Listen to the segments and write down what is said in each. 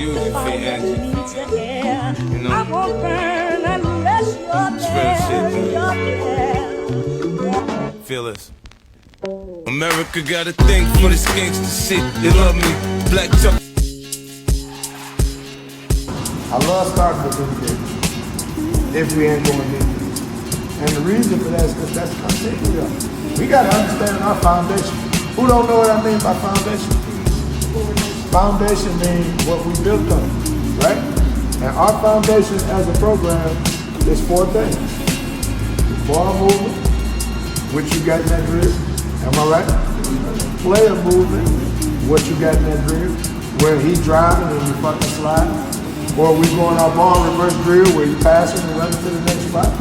use it for your energy. You know? I won't burn unless you're there. Feel this. America got a thing for this gangsta shit. They love me. Black Chuck. I love starting with this game. If we ain't going deep. And the reason for that is because that's the conversation we are. We got to understand our foundation. Who don't know what I mean by foundation? Foundation means what we built on, right? And our foundation as a program is 4 things. Ball movement, which you got in that drill. Am I right? Player movement, what you got in that drill. Where he driving and you fucking slide. Or we going our ball reverse drill where you passing and running to the next spot,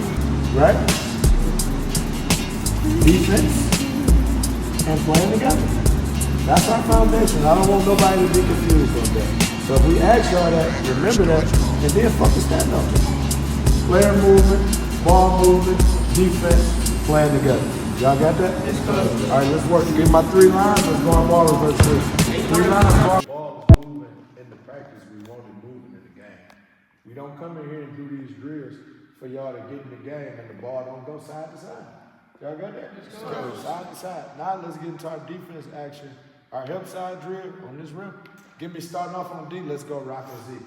right? Defense and playing together. That's our foundation. I don't want nobody to be confused on that. So if we ask y'all that, remember that, and then fucking stand up. Player movement, ball movement, defense, playing together. Y'all got that? It's good. All right, let's work. Give my 3 lines. Let's go on ball reverse drill. 3 lines, ball. We don't come in here and do these drills for y'all to get in the game and the ball don't go side to side. Y'all got that? Let's go side to side. Now let's get into our defense action. Our help side drill on this rim. Give me starting off on D. Let's go rock and Z.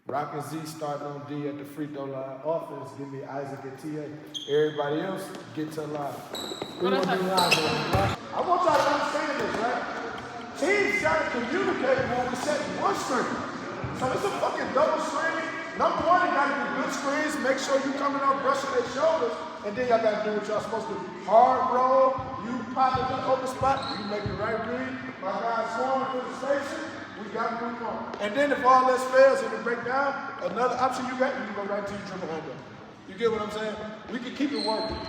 Rock and Z starting on D at the free throw line. Offense, give me Isaac and TA. Everybody else, get to the line. We want to do line, right? I want y'all to understand this, right? Teams got to communicate when we set one screen. So it's a fucking double screen. Number 1, you gotta do good screens. Make sure you coming up brushing their shoulders. And then y'all gotta do what y'all supposed to do. Hard roll, you pop it up on the spot, you make the right read. My guy's swarming for the station, we gotta move on. And then if all else fails and it break down, another option you got, you can go right to your dribble handle. You get what I'm saying? We can keep it working.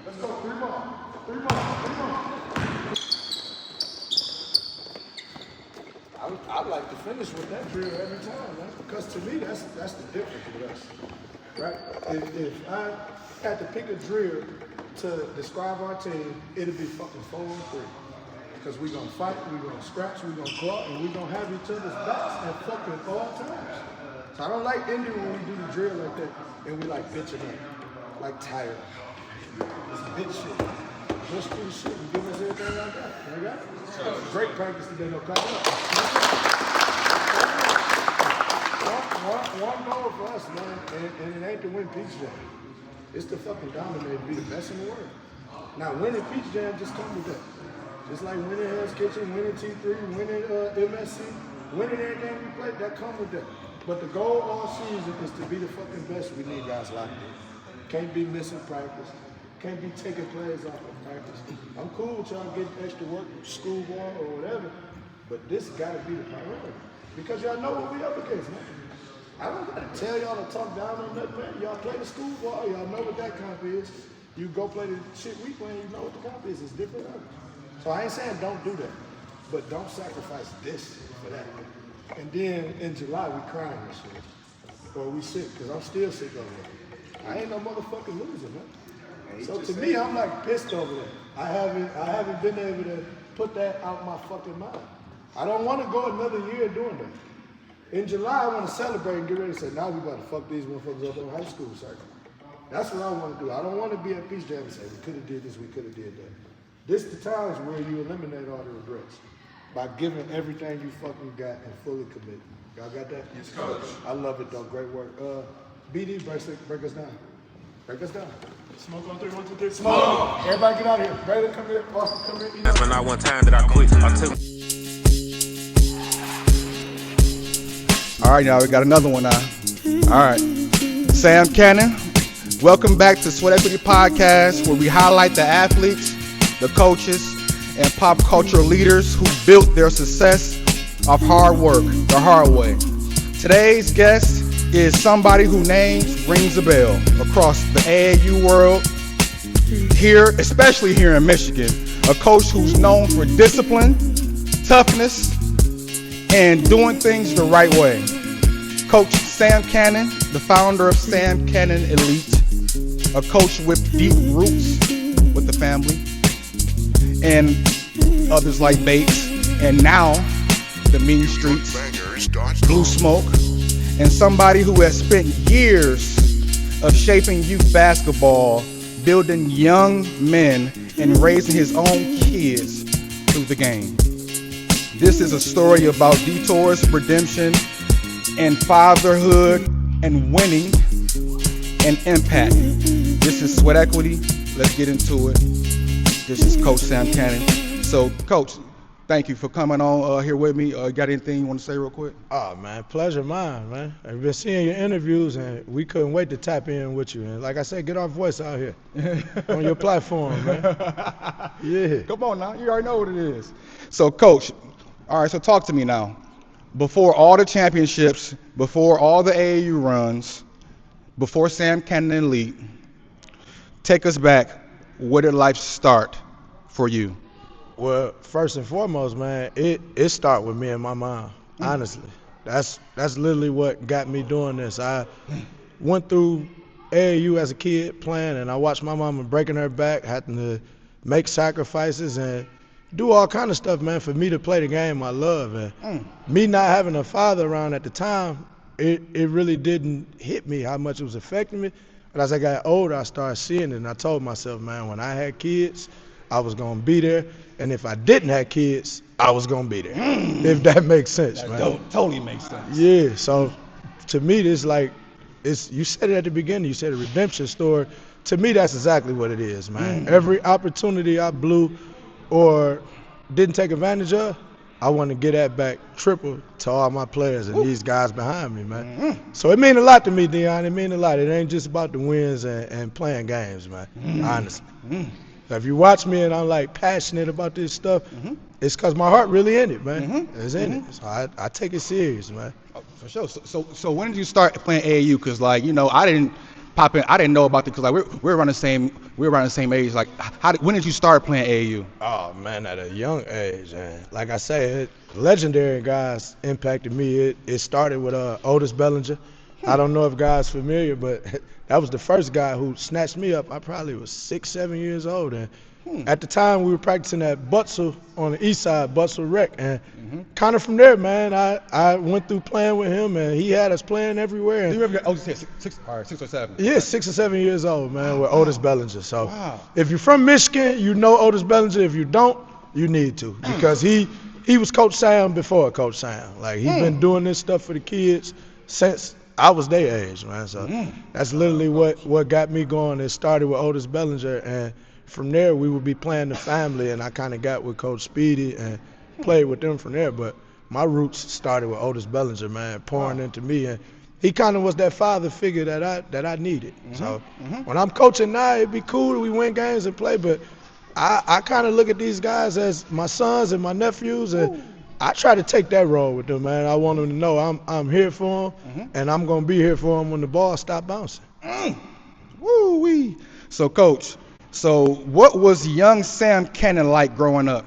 Let's go, 3 more. 3 more, 3 more. I like to finish with that drill every time, man. Because to me, that's the difference with us, right? If I had to pick a drill to describe our team, it'd be fucking 4 on 3. Because we're gonna fight, we're gonna scratch, we're gonna claw, and we're gonna have each other's backs and fucking all times. So I don't like ending when we do the drill like that and we like bitching up, like tired. It's bitch shit. Push through shit and give us everything like that. You got it? Great practice today, no clap it up. One goal for us, man, and it ain't to win Peach Jam. It's to fucking dominate, be the best in the world. Now, winning Peach Jam just come with that. Just like winning Hell's Kitchen, winning T3, winning MSC, winning everything we play, that come with that. But the goal all season is to be the fucking best. We need guys like that. Can't be missing practice. Can't be taking plays off of practice. I'm cool with y'all getting extra work, school ball or whatever, but this gotta be the priority. Because y'all know what we up against, man. I don't gotta tell y'all to talk down on that, man. Y'all play the school ball, y'all know what that comp is. You go play the shit we play, you know what the comp is. It's different. So I ain't saying don't do that, but don't sacrifice this for that. And then in July, we crying this shit. Or we sick, because I'm still sick over it. I ain't no motherfucking loser, man. So to me, I'm like pissed over that. I haven't been able to put that out my fucking mind. I don't want to go another year doing that. In July, I want to celebrate and get ready to say, now we got to fuck these motherfuckers up on high school circuit. That's what I want to do. I don't want to be at Peach Jam and say, we could have did this, we could have did that. This the times where you eliminate all the regrets by giving everything you fucking got and fully committed. Y'all got that? Yes, coach. I love it though. Great work. BD, break us down. Break us down. Smoke on 3, 1, 2, 3. Smoke! Everybody get out of here. Brandon, come here. Boston, come here. That's when I one time that I quit. I took. All right, y'all, we got another one now. All right. Sam Cannon, welcome back to Sweat Equity Podcast, where we highlight the athletes, the coaches, and pop culture leaders who built their success off hard work, the hard way. Today's guest is somebody whose name rings a bell across the AAU world, here, especially here in Michigan. A coach who's known for discipline, toughness, and doing things the right way. Coach Sam Cannon, the founder of Sam Cannon Elite, a coach with deep roots with the family, and others like Bates, and now the mean streets, Blue Smoke, and somebody who has spent years of shaping youth basketball, building young men, and raising his own kids through the game. This is a story about detours, redemption, and fatherhood, and winning, and impact. This is Sweat Equity. Let's get into it. This is Coach Sam Cannon. So, Coach, thank you for coming on here with me. Got anything you want to say real quick? Oh, man, pleasure mine, man. I've been seeing your interviews, and we couldn't wait to tap in with you. And like I said, get our voice out here on your platform, man. Yeah. Come on now. You already know what it is. So, Coach, all right, so talk to me now. Before all the championships, before all the AAU runs, before Sam Cannon Elite, take us back. Where did life start for you? Well, first and foremost, man, it started with me and my mom, honestly. That's literally what got me doing this. I went through AAU as a kid playing, and I watched my mama breaking her back, having to make sacrifices and do all kind of stuff, man, for me to play the game I love. And me not having a father around at the time, it really didn't hit me how much it was affecting me. But as I got older, I started seeing it, and I told myself, man, when I had kids, I was going to be there. And if I didn't have kids, I was going to be there, if that makes sense, That man. totally makes sense. Yeah, so to me, you said it at the beginning, you said a redemption story. To me, that's exactly what it is, man. Every opportunity I blew or didn't take advantage of, I want to get that back triple to all my players and these guys behind me, man. So it means a lot to me, Dion. It means a lot. It ain't just about the wins and playing games, man, honestly. If you watch me and I'm like passionate about this stuff, it's because my heart really in it, man. It's in it. So I take it serious, man. Oh, for sure. So when did you start playing AAU? Because I didn't pop in. I didn't know about it because we're around the same age. Like, when did you start playing AAU? Oh man, at a young age, man. Like I say, legendary guys impacted me. It started with Otis Bellinger. I don't know if guys familiar, but that was the first guy who snatched me up. I probably was 6, 7 years old, and at the time we were practicing at Butzel on the east side, Butzel Rec, and kind of from there, man, I went through playing with him, and he had us playing everywhere. Do you ever get 6 or 7? Yeah, 6 or 7 years old, man, with Otis Bellinger. So if you're from Michigan, you know Otis Bellinger. If you don't, you need to, because he was Coach Sam before Coach Sam. Like, he's been doing this stuff for the kids since I was their age, man. So that's literally what got me going. It started with Otis Bellinger, and from there we would be playing the family, and I kind of got with Coach Speedy and played with them from there. But my roots started with Otis Bellinger, man, pouring into me, and he kind of was that father figure that I needed. So when I'm coaching now, it'd be cool that we win games and play, but I kind of look at these guys as my sons and my nephews, and I try to take that role with them, man. I want them to know I'm here for them, and I'm going to be here for them when the ball stop bouncing. Woo-wee. So, Coach, what was young Sam Cannon like growing up?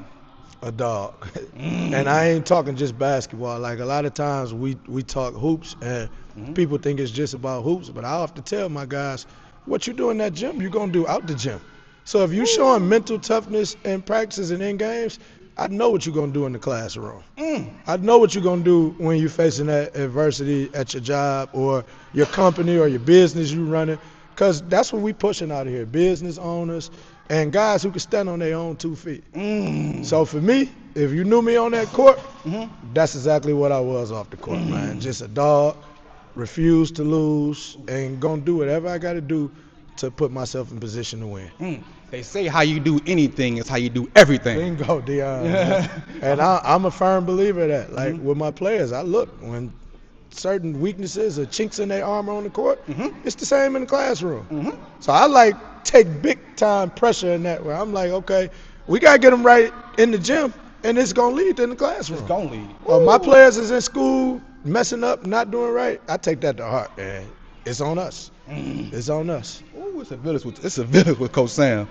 A dog. And I ain't talking just basketball. Like, a lot of times we talk hoops, and people think it's just about hoops, but I often tell my guys, what you do in that gym, you're going to do out the gym. So if you're showing mental toughness in practices and in games, I know what you're going to do in the classroom. I know what you're going to do when you're facing that adversity at your job or your company or your business you running, because that's what we pushing out of here, business owners and guys who can stand on their own 2 feet. So for me, if you knew me on that court, that's exactly what I was off the court, man. Just a dog, refuse to lose, and going to do whatever I got to do to put myself in position to win. They say how you do anything is how you do everything. Bingo, Dion. And I'm a firm believer of that. Like, with my players, I look when certain weaknesses or chinks in their armor on the court, it's the same in the classroom. So I take big time pressure in that way. I'm like, okay, we got to get them right in the gym, and it's going to lead in the classroom. It's going to lead. My players is in school messing up, not doing right, I take that to heart, man. It's on us. It's on us. Ooh, it's a village with Coach Sam.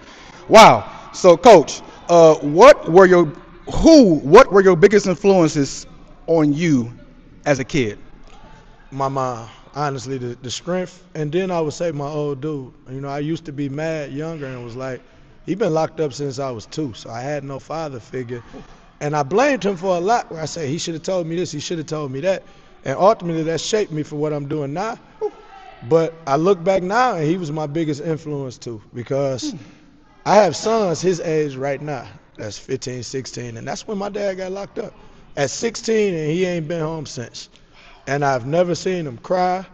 Wow. So, Coach, what were your biggest influences on you as a kid? My mom, honestly, the strength, and then I would say my old dude. I used to be mad younger and was like, he been locked up since I was 2, so I had no father figure. And I blamed him for a lot where I said, he should have told me this, he should have told me that. And ultimately, that shaped me for what I'm doing now. But I look back now, and he was my biggest influence too, because I have sons his age right now. That's 15, 16, and that's when my dad got locked up. At 16, and he ain't been home since. And I've never seen him cry,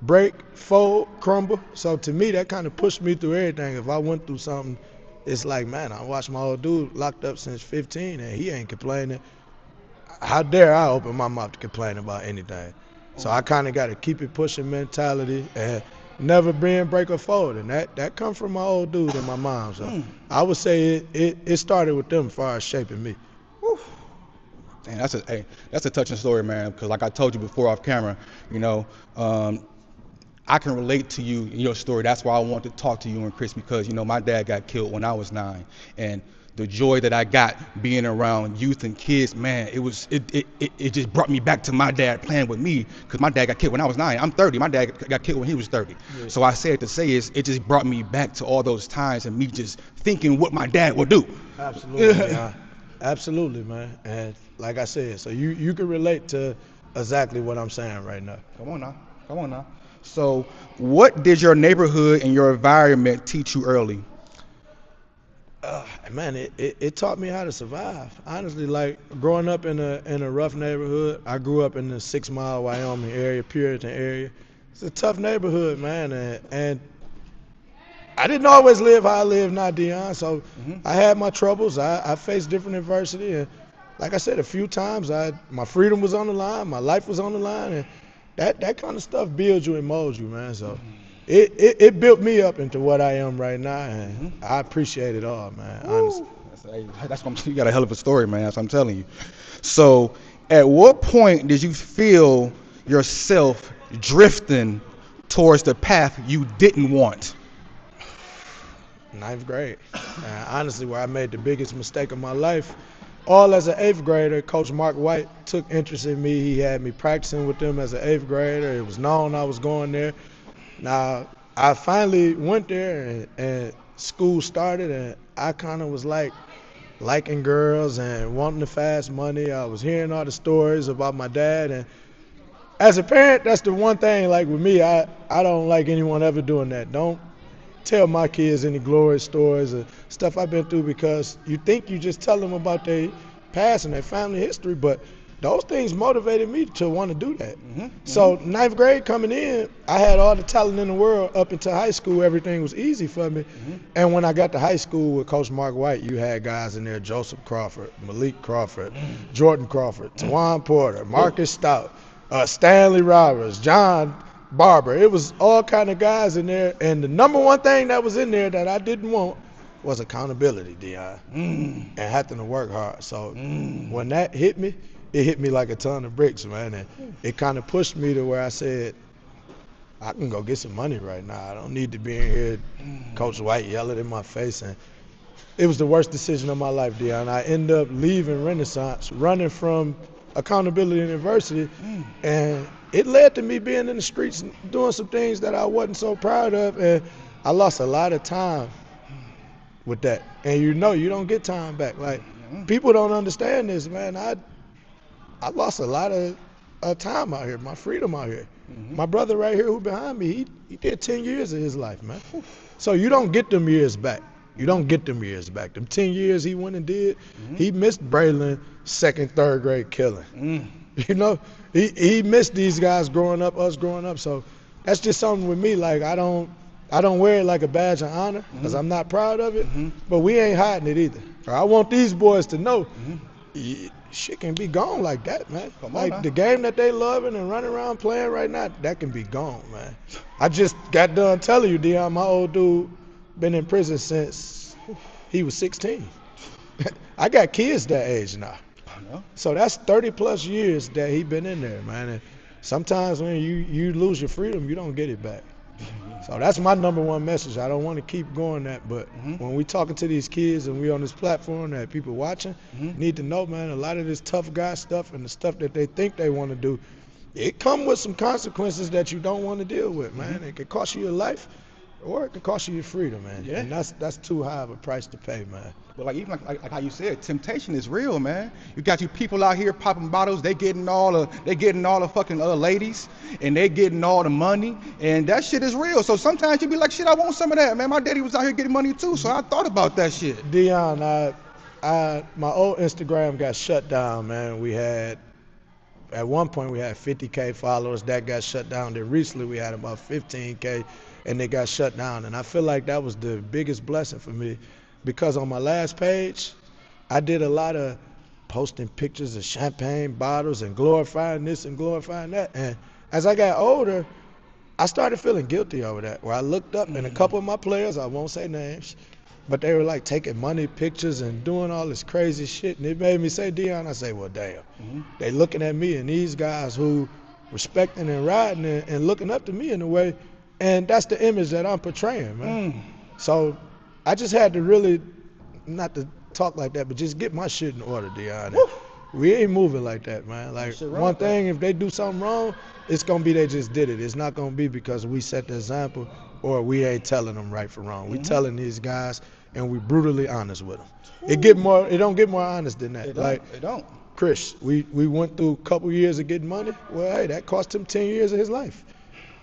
break, fold, crumble. So to me, that kind of pushed me through everything. If I went through something, it's like, man, I watched my old dude locked up since 15, and he ain't complaining. How dare I open my mouth to complain about anything? So I kind of got a keep it pushing mentality and never bend, break, or fold. And that comes from my old dude and my mom. So I would say it started with them as far as shaping me. And that's a touching story, man, because like I told you before off camera, you know, I can relate to you in your story. That's why I want to talk to you and Chris, because, you know, my dad got killed when I was 9. And the joy that I got being around youth and kids, man, it just brought me back to my dad playing with me, because my dad got killed when I was 9. I'm 30. My dad got killed when he was 30. Yeah. So I say it to say is it just brought me back to all those times and me just thinking what my dad would do. Absolutely, yeah. Absolutely, man. And like I said, so you can relate to exactly what I'm saying right now. Come on now. So what did your neighborhood and your environment teach you early? Man, it taught me how to survive. Honestly, like growing up in a rough neighborhood, I grew up in the 6 Mile, Wyoming area, Puritan area. It's a tough neighborhood, man, and I didn't always live how I live now, Dion. So I had my troubles. I faced different adversity, and like I said, a few times my freedom was on the line, my life was on the line, and that kind of stuff builds you and molds you, man. So. It built me up into what I am right now, and I appreciate it all, man, honestly. That's what you got a hell of a story, man, that's what I'm telling you. So at what point did you feel yourself drifting towards the path you didn't want? 9th grade. Honestly, where I made the biggest mistake of my life. All as an 8th grader, Coach Mark White took interest in me. He had me practicing with them as an 8th grader. It was known I was going there. Now, I finally went there and school started, and I kind of was like liking girls and wanting the fast money. I was hearing all the stories about my dad, and as a parent, that's the one thing, like with me, I don't like anyone ever doing that. Don't tell my kids any glorious stories or stuff I've been through, because you think you just tell them about their past and their family history, but those things motivated me to want to do that. So 9th grade coming in, I had all the talent in the world. Up until high school, everything was easy for me. And when I got to high school with Coach Mark White, you had guys in there, Joseph Crawford, Malik Crawford, Jordan Crawford, Tawan Porter, Marcus Stout, Stanley Roberts, John Barber. It was all kind of guys in there. And the number one thing that was in there that I didn't want was accountability, Dion, and having to work hard. So when that hit me, it hit me like a ton of bricks, man, and it kind of pushed me to where I said, I can go get some money right now. I don't need to be in here, Coach White yelling in my face, and it was the worst decision of my life, Dion. I ended up leaving Renaissance, running from accountability and adversity, and it led to me being in the streets doing some things that I wasn't so proud of, and I lost a lot of time with that. And you know, you don't get time back. Like, people don't understand this, man. I lost a lot of time out here, my freedom out here. My brother right here who behind me, he did 10 years of his life, man. So you don't get them years back. You don't get them years back. Them 10 years he went and did, he missed Braylon 2nd, 3rd grade killing. You know, he missed these guys growing up, us growing up. So that's just something with me. Like, I don't wear it like a badge of honor, because I'm not proud of it, but we ain't hiding it either. I want these boys to know, shit can be gone like that, man. Like the game that they loving and running around playing right now, that can be gone, man. I just got done telling you, Dion, my old dude been in prison since he was 16. I got kids that age now. So that's 30 plus years that he been in there, man. And sometimes when you lose your freedom, you don't get it back. So that's my number one message. I don't want to keep going that, but when we talking to these kids and we on this platform that people watching, need to know, man, a lot of this tough guy stuff and the stuff that they think they want to do, it come with some consequences that you don't want to deal with, man. It could cost you your life, Or it could cost you your freedom, man. Yeah. And that's too high of a price to pay, man. But like even like how you said, temptation is real, man. You got you people out here popping bottles. They getting all the fucking ladies, and they getting all the money, and that shit is real. So sometimes you be like, shit, I want some of that, man. My daddy was out here getting money too, so I thought about that shit. Dion, my old Instagram got shut down, man. At one point we had 50K followers. That got shut down. Then recently we had about 15K, and they got shut down. And I feel like that was the biggest blessing for me, because on my last page, I did a lot of posting pictures of champagne bottles and glorifying this and glorifying that. And as I got older, I started feeling guilty over that, where I looked up and a couple of my players, I won't say names, but they were like taking money pictures and doing all this crazy shit. And it made me say, Dion, I say, well, damn. They looking at me and these guys who respecting and riding and looking up to me in a way. And that's the image that I'm portraying, man. So I just had to really, not to talk like that, but just get my shit in order, Dion. We ain't moving like that, man. Like, one thing, if they do something wrong, it's going to be they just did it. It's not going to be because we set the example or we ain't telling them right from wrong. We telling these guys, and we brutally honest with them. It don't get more honest than that. It don't. Chris, we went through a couple years of getting money. Well, hey, that cost him 10 years of his life.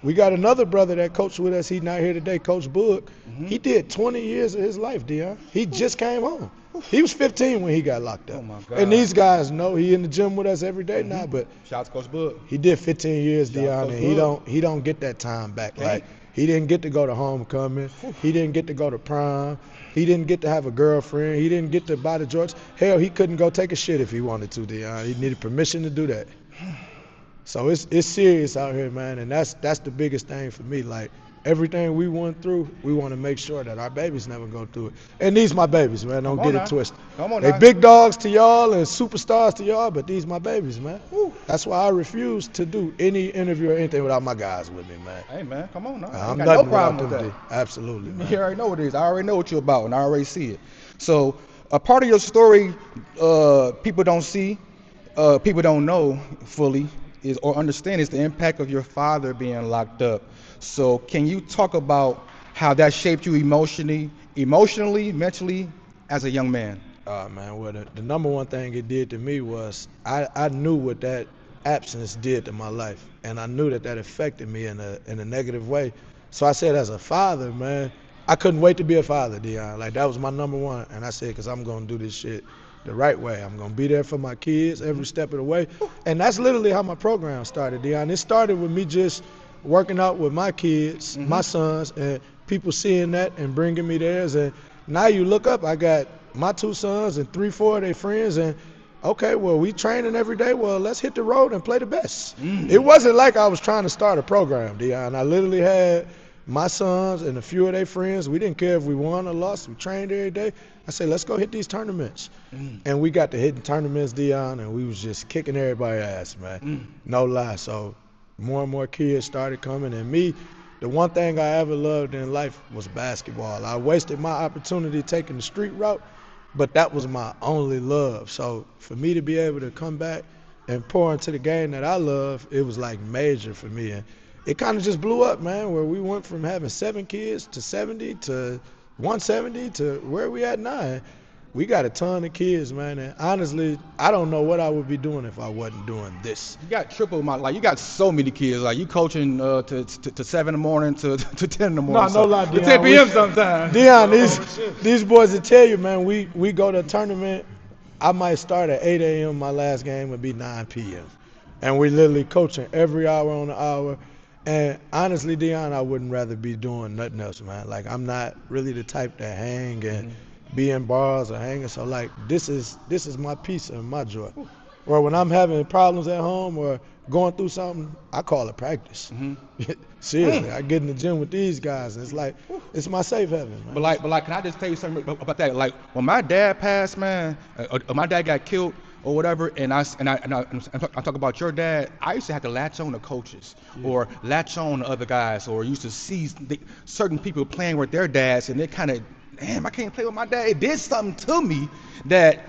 We got another brother that coached with us. He's not here today, Coach Boog. He did 20 years of his life, Dion. He just came home. He was 15 when he got locked up. Oh my God. And these guys know he in the gym with us every day now, but Shout out to Coach Boog. he did 15 years, Shout out Dion, to and Coach he don't get that time back. Okay. Like, he didn't get to go to homecoming. He didn't get to go to prom. He didn't get to have a girlfriend. He didn't get to buy the Jordans. Hell, he couldn't go take a shit if he wanted to, Dion. He needed permission to do that. So it's serious out here, man, and that's the biggest thing for me. Like, everything we went through, we want to make sure that our babies never go through it. And these my babies, man. Don't get it twisted. Come on They now. big dogs to y'all and superstars to y'all, but these my babies, man. That's why I refuse to do any interview or anything without my guys with me, man. Hey man, come on now. I I'm ain't got nothing no problem without with them, that. D. Absolutely, man. You already know what it is. I already know what you're about, and I already see it. So a part of your story, people don't see, people don't know fully, is or understand is the impact of your father being locked up. So can you talk about how that shaped you emotionally, mentally, as a young man? Man, well, the number one thing it did to me was I knew what that absence did to my life, and I knew that affected me in a negative way. So I said, as a father, man, I couldn't wait to be a father, Dion. Like, that was my number one. And I said, because I'm going to do this shit the right way. I'm going to be there for my kids every step of the way. And that's literally how my program started, Dion. It started with me just working out with my kids, my sons, and people seeing that and bringing me theirs. And now you look up, I got my two sons and 3-4 of their friends, and okay, well, we training every day. Well, let's hit the road and play the best. It wasn't like I was trying to start a program, Dion. I literally had my sons and a few of their friends. We didn't care if we won or lost. We trained every day. I said, let's go hit these tournaments. And we got to hitting tournaments, Dion, and we was just kicking everybody's ass, man. No lie. So more and more kids started coming, and me, the one thing I ever loved in life was basketball. I wasted my opportunity taking the street route, but that was my only love. So for me to be able to come back and pour into the game that I love, it was like major for me. And it kind of just blew up, man, where we went from having 7 kids to 70 to 170 to where we at now. And we got a ton of kids, man, and honestly, I don't know what I would be doing if I wasn't doing this. You got triple you got so many kids. Like, you coaching to 7 in the morning to 10 in the morning. No lie, To Dion. 10 p.m. sometimes. Dion, these boys will tell you, man, we go to a tournament, I might start at 8 a.m., my last game would be 9 p.m. And we literally coaching every hour on the hour. And honestly, Dion, I wouldn't rather be doing nothing else, man. Like, I'm not really the type to hang and be in bars or hanging. So, like, this is my peace and my joy. Or when I'm having problems at home or going through something, I call it practice. Seriously, I get in the gym with these guys, and it's like, it's my safe haven, man. But like, can I just tell you something about that? Like, when my dad passed, man, or my dad got killed or whatever, and I talk about your dad, I used to have to latch on to coaches or latch on to other guys, or used to see certain people playing with their dads, and they kind of, damn, I can't play with my dad. It did something to me that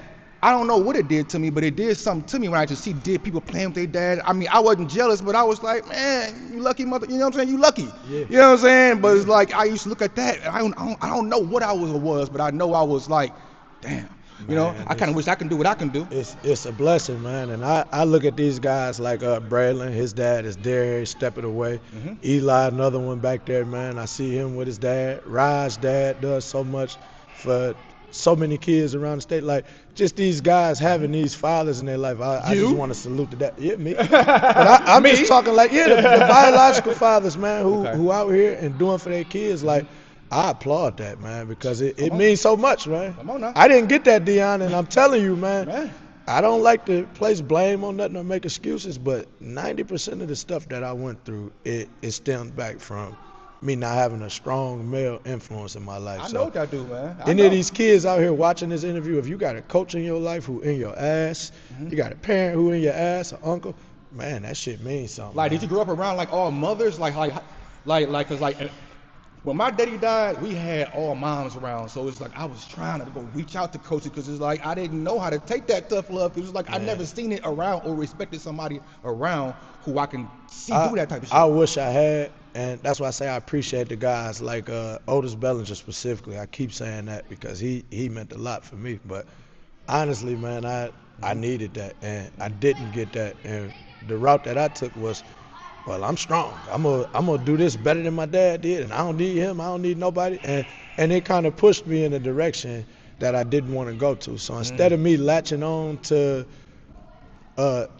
I don't know what it did to me, but it did something to me when I just see people playing with their dad. I mean, I wasn't jealous, but I was like, man, you lucky mother, you know what I'm saying? You lucky. Yeah. You know what I'm saying? But it's like, I used to look at that, and I don't know what I was, but I know I was like, damn. You know, Man, I kind of wish I can do what I can do. It's a blessing, man. And I look at these guys like Braylon, his dad is there, stepping away. Eli, another one back there, man. I see him with his dad. Raj's dad does so much for so many kids around the state. Like, just these guys having these fathers in their life. I just want to salute to that. Yeah, me. But I'm just talking like, the biological fathers, man, who out here and doing for their kids. Like, I applaud that, man, because it means so much, man. Come on now. I didn't get that, Dion, and I'm telling you, man. I don't like to place blame on nothing or make excuses, but 90% of the stuff that I went through, it stemmed back from me not having a strong male influence in my life. I know what that do, man. Any of these kids out here watching this interview, if you got a coach in your life who in your ass, you got a parent who in your ass, an uncle, man, that shit means something. Like, man. did you grow up around like all mothers? Like, cause like when my daddy died, we had all moms around. So it's like I was trying to go reach out to coaches because it's like I didn't know how to take that tough love. It was like I never seen it around or respected somebody around who I can see do that type of shit. I wish I had. And that's why I say I appreciate the guys like Otis Bellinger specifically. I keep saying that because he meant a lot for me. But honestly, man, I needed that, and I didn't get that. And the route that I took was, well, I'm strong. I'm gonna do this better than my dad did, and I don't need him. I don't need nobody. And it kind of pushed me in a direction that I didn't want to go to. So instead of me latching on to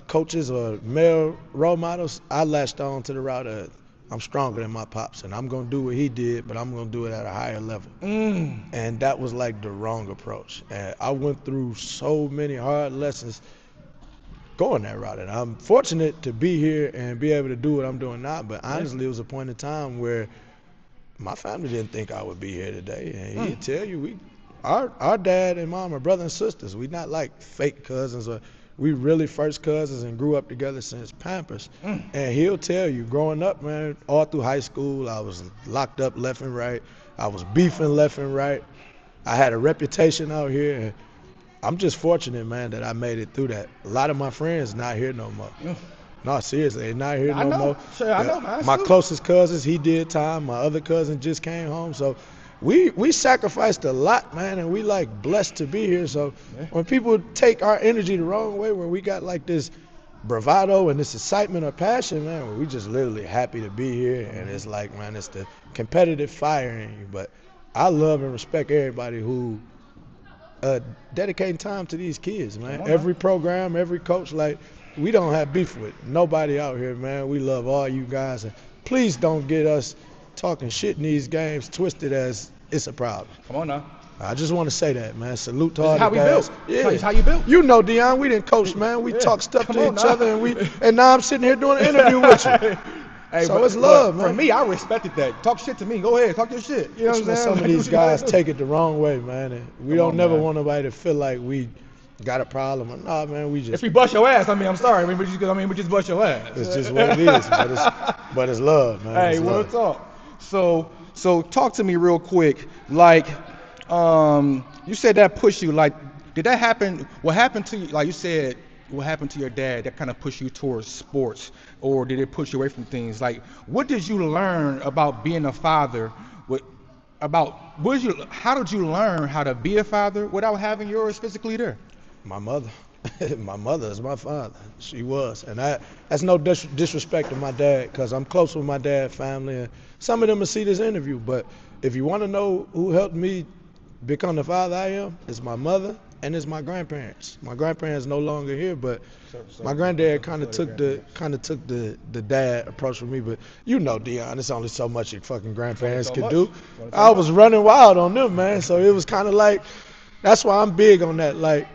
coaches or male role models, I latched on to the route of, I'm stronger than my pops, and I'm going to do what he did, but I'm going to do it at a higher level. And that was like the wrong approach. And I went through so many hard lessons going that route. And I'm fortunate to be here and be able to do what I'm doing now, but honestly, it was a point in time where my family didn't think I would be here today. And he'd tell you, our dad and mom are brother and sisters. We not like fake cousins or we really first cousins and grew up together since Pampers. And he'll tell you, growing up, man, all through high school, I was locked up left and right. I was beefing left and right. I had a reputation out here. And I'm just fortunate, man, that I made it through that. A lot of my friends not here no more. No, seriously, they're not here no more. Sure, I know, man. My closest cousins, he did time. My other cousin just came home. So we sacrificed a lot, man, and we like blessed to be here. So when people take our energy the wrong way, where we got like this bravado and this excitement or passion, man, we just literally happy to be here. And it's like, man, it's the competitive fire in you. But I love and respect everybody who dedicating time to these kids, man. Every program, every coach, like, we don't have beef with nobody out here, man. We love all you guys. And please don't get us talking shit in these games twisted as it's a problem. Come on now. I just want to say that, man. Salute to all the how we guys. built. Yeah. It's how you built. You know, Dion, we didn't coach, man. We talk stuff to each other, and now I'm sitting here doing an interview with you. Hey, so it's love, man. For me, I respected that. Talk shit to me. Go ahead. Talk your shit. You know what I'm saying? Some of these guys take it the wrong way, man. And we don't never want nobody to feel like we got a problem. Nah, man, we just. If we bust your ass, I'm sorry. We just bust your ass. It's just what it is. But it's love, man. Hey, we'll talk. So talk to me real quick. Like, you said that pushed you. Like, did that happen? What happened to you? Like you said, what happened to your dad that kind of pushed you towards sports, or did it push you away from things? Like, what did you learn about being a father? How did you learn how to be a father without having yours physically there? My mother. My mother is my father. She was. And that's no disrespect to my dad, because I'm close with my dad's family. And some of them will see this interview. But if you want to know who helped me become the father I am, it's my mother and it's my grandparents. My grandparents no longer here, but my granddad kind of took the dad approach with me. But you know, Dion, it's only so much your fucking grandparents can do. I was running wild on them, man. So it was kind of like, that's why I'm big on that. Like,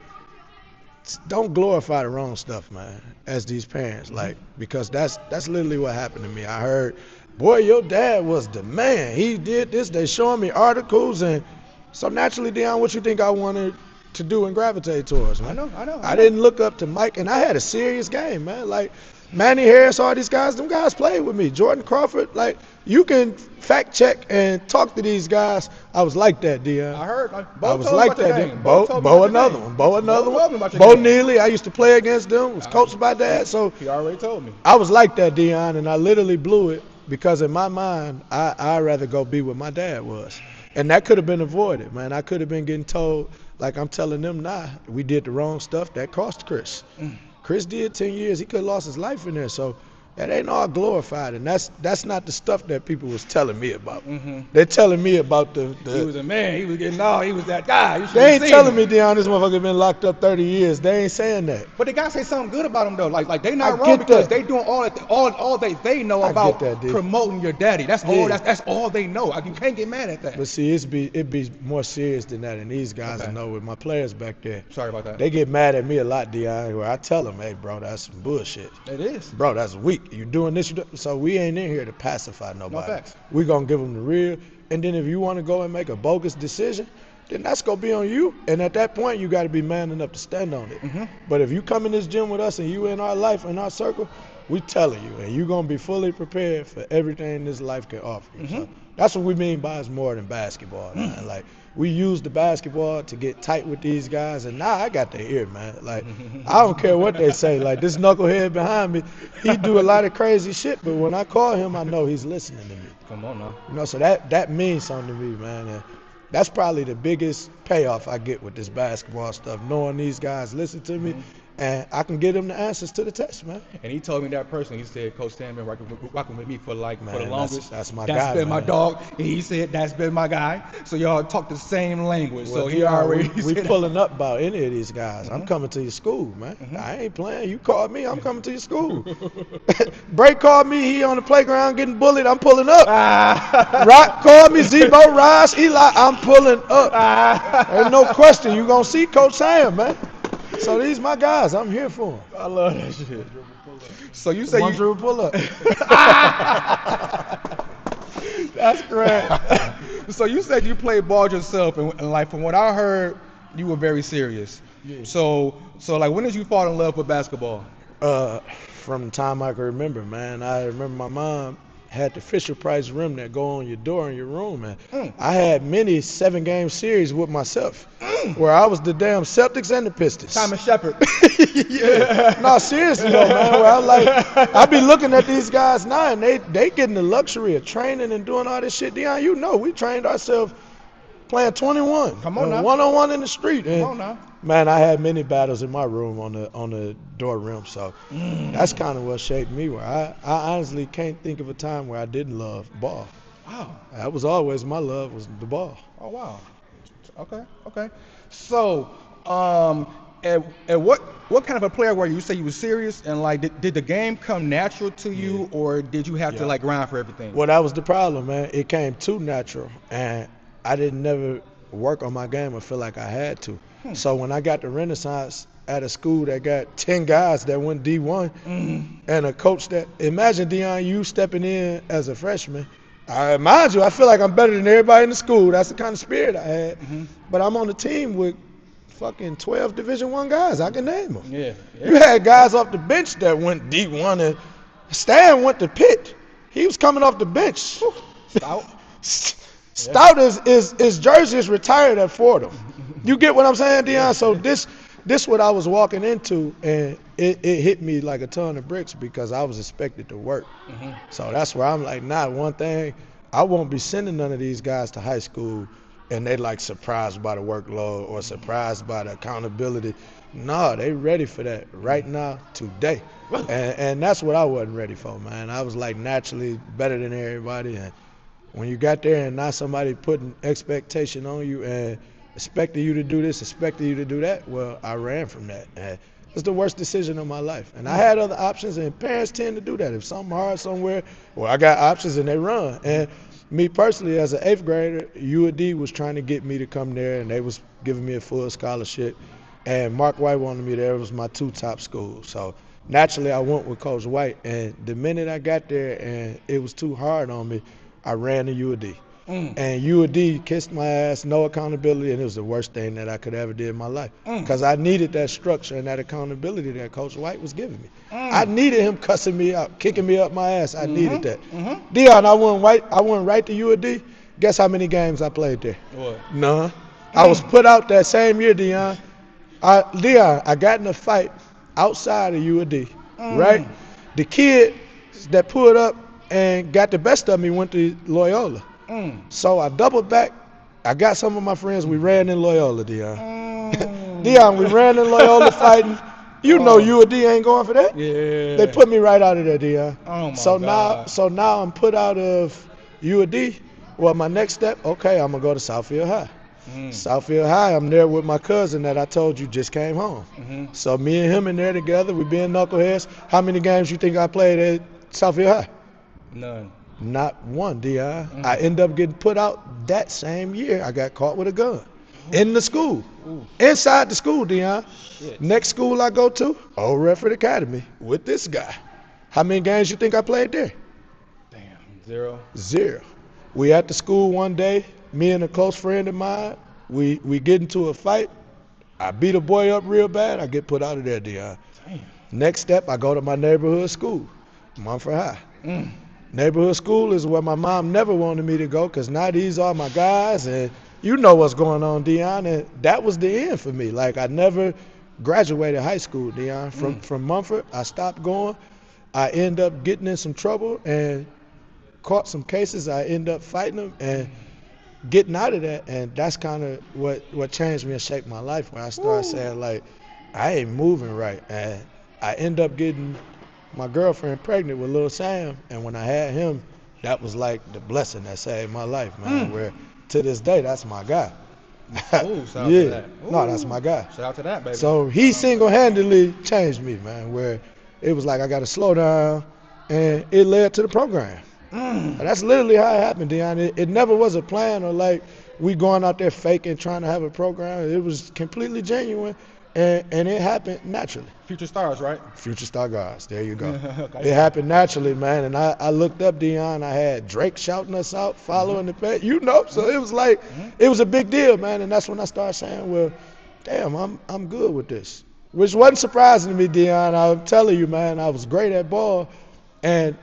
don't glorify the wrong stuff, man, as these parents, like, because that's literally what happened to me. I heard, boy, your dad was the man. He did this. They showing me articles, and so naturally, Dion, what you think I wanted to do and gravitate towards, man? I know. I didn't look up to Mike, and I had a serious game, man. Like, Manny Harris, all these guys, them guys played with me. Jordan Crawford, like, you can fact check and talk to these guys. I was like that, Dion. I heard. I was like that. Bo another one. Bo Neely, I used to play against them. Was coached by Dad. So he already told me. I was like that, Dion, and I literally blew it because in my mind, I'd rather go be where my dad was. And that could have been avoided, man. I could have been getting told, like I'm telling them now, we did the wrong stuff. That cost Chris. Chris did 10 years. He could have lost his life in there. So that ain't all glorified. And that's not the stuff that people was telling me about. They're telling me about the He was a man. He was getting all. He was that guy. They ain't telling me, Dion, this motherfucker been locked up 30 years. They ain't saying that. But they gotta say something good about him though. Like they not wrong because they doing all they know about promoting your daddy. That's all. That's all they know. You can't get mad at that. But see, it be more serious than that. And these guys I know with my players back there. Sorry about that. They get mad at me a lot, Dion. Where I tell them, hey, bro, that's some bullshit. It is. Bro, that's weak. You doing this? So we ain't in here to pacify nobody. No facts. We gonna give them the real. And then if you want to go and make a bogus decision, then that's gonna be on you. And at that point, you got to be man enough to stand on it. But if you come in this gym with us and you in our life, in our circle, we telling you, and you gonna be fully prepared for everything this life can offer you. So that's what we mean by it's more than basketball, man. Like, we use the basketball to get tight with these guys, and now I got their ear, man. Like, I don't care what they say. Like, this knucklehead behind me, he do a lot of crazy shit, but when I call him, I know he's listening to me. Come on now. You know, so that means something to me, man. And that's probably the biggest payoff I get with this basketball stuff, knowing these guys listen to me, and I can give them the answers to the test, man. And he told me that personally. He said, Coach Stan been rocking with me for the longest. That's my guy. That's been my dog. And he said that's been my guy. So y'all talk the same language. Well, so he already we pulling up about any of these guys. I'm coming to your school, man. I ain't playing. You called me, I'm coming to your school. Bray called me, he on the playground getting bullied, I'm pulling up. Rock called me, Zebo, Raj, Eli, I'm pulling up. Ain't no question. You gonna see Coach Sam, man. So these my guys. I'm here for them. I love that shit. So you say One dribble pull up. That's correct. So you said you played ball yourself, and like from what I heard, you were very serious. Yeah. So like, when did you fall in love with basketball? From the time I can remember, man. I remember my mom had the Fisher Price rim that go on your door in your room, man. I had many 7-game series with myself where I was the damn Celtics and the Pistons. Thomas Shepard. Yeah. No, seriously though, man. Where I be looking at these guys now, and they getting the luxury of training and doing all this shit. Dion, you know, we trained ourselves playing 21. Come on now. One-on-one in the street. And, come on now. Man, I had many battles in my room on the door rim, so that's kind of what shaped me. Where I honestly can't think of a time where I didn't love ball. Wow. That was always my love, was the ball. Oh wow. Okay. So, and what kind of a player were you? You say you were serious, and like, did the game come natural to you, or did you have to like grind for everything? Well, that was the problem, man. It came too natural, and I didn't never work on my game or feel like I had to. So when I got the Renaissance at a school that got 10 guys that went D1 and a coach that, imagine, Dion, you stepping in as a freshman. Mind you, I feel like I'm better than everybody in the school. That's the kind of spirit I had. But I'm on the team with fucking 12 Division I guys. I can name them. Yeah. You had guys off the bench that went D1, and Stan went to Pitt. He was coming off the bench. Stout is jersey is retired at Fordham. You get what I'm saying, Dion? So this what I was walking into, and it hit me like a ton of bricks because I was expected to work. So that's where I'm like, one thing, I won't be sending none of these guys to high school and they like surprised by the workload or surprised by the accountability. No, they ready for that right now, today. And that's what I wasn't ready for, man. I was like naturally better than everybody, and when you got there and now somebody putting expectation on you and expecting you to do this, expecting you to do that, well, I ran from that. And it's the worst decision of my life. And I had other options, and parents tend to do that. If something hard somewhere, well, I got options, and they run. And me personally, as an 8th grader, UAD was trying to get me to come there, and they was giving me a full scholarship. And Mark White wanted me there. It was my 2 top schools. So naturally, I went with Coach White. And the minute I got there and it was too hard on me, I ran to UAD. And UD kissed my ass, no accountability, and it was the worst thing that I could ever do in my life. Because I needed that structure and that accountability that Coach White was giving me. I needed him cussing me out, kicking me up my ass. I needed that. Dion, I went right to UD. Guess how many games I played there? What? None. I was put out that same year, Dion. I got in a fight outside of UD, right? The kid that pulled up and got the best of me went to Loyola. So I doubled back. I got some of my friends. We ran in Loyola, Dion. Dion, we ran in Loyola fighting. You know UD ain't going for that. Yeah. They put me right out of there, Dion. Oh my God. God. Now I'm put out of UD. Well, my next step, okay, I'm gonna go to Southfield High. Southfield High, I'm there with my cousin that I told you just came home. So me and him in there together, we being knuckleheads. How many games you think I played at Southfield High? None. Not one, D.I. I ended up getting put out that same year. I got caught with a gun in the school, inside the school, Dion. Next school I go to, Old Redford Academy with this guy. How many games you think I played there? Damn, 0. We at the school one day, me and a close friend of mine, we get into a fight. I beat a boy up real bad. I get put out of there, Dion. Damn. Next step, I go to my neighborhood school, Mumford High. Neighborhood school is where my mom never wanted me to go because now these are my guys, and you know what's going on, Dion, and that was the end for me. Like, I never graduated high school, Dion. From Mumford, I stopped going. I end up getting in some trouble and caught some cases. I end up fighting them and getting out of that, and that's kind of what changed me and shaped my life when I started saying, like, I ain't moving right, and I end up getting my girlfriend pregnant with Lil Sam, and when I had him, that was like the blessing that saved my life, man, where to this day, that's my guy. Ooh, shout out to that. Ooh. No, that's my guy. Shout out to that, baby. So he single-handedly changed me, man, where it was like I got to slow down, and it led to the program. And that's literally how it happened, Dion. It never was a plan or like we going out there faking, trying to have a program. It was completely genuine, and it happened naturally. Future stars, right? Future Star Guards, there you go. It happened naturally, man, and I looked up, Dion. I had Drake shouting us out, following the page, you know, so it was like, it was a big deal, man, and that's when I started saying, well, damn, I'm good with this, which wasn't surprising to me, Dion. I'm telling you, man, I was great at ball, and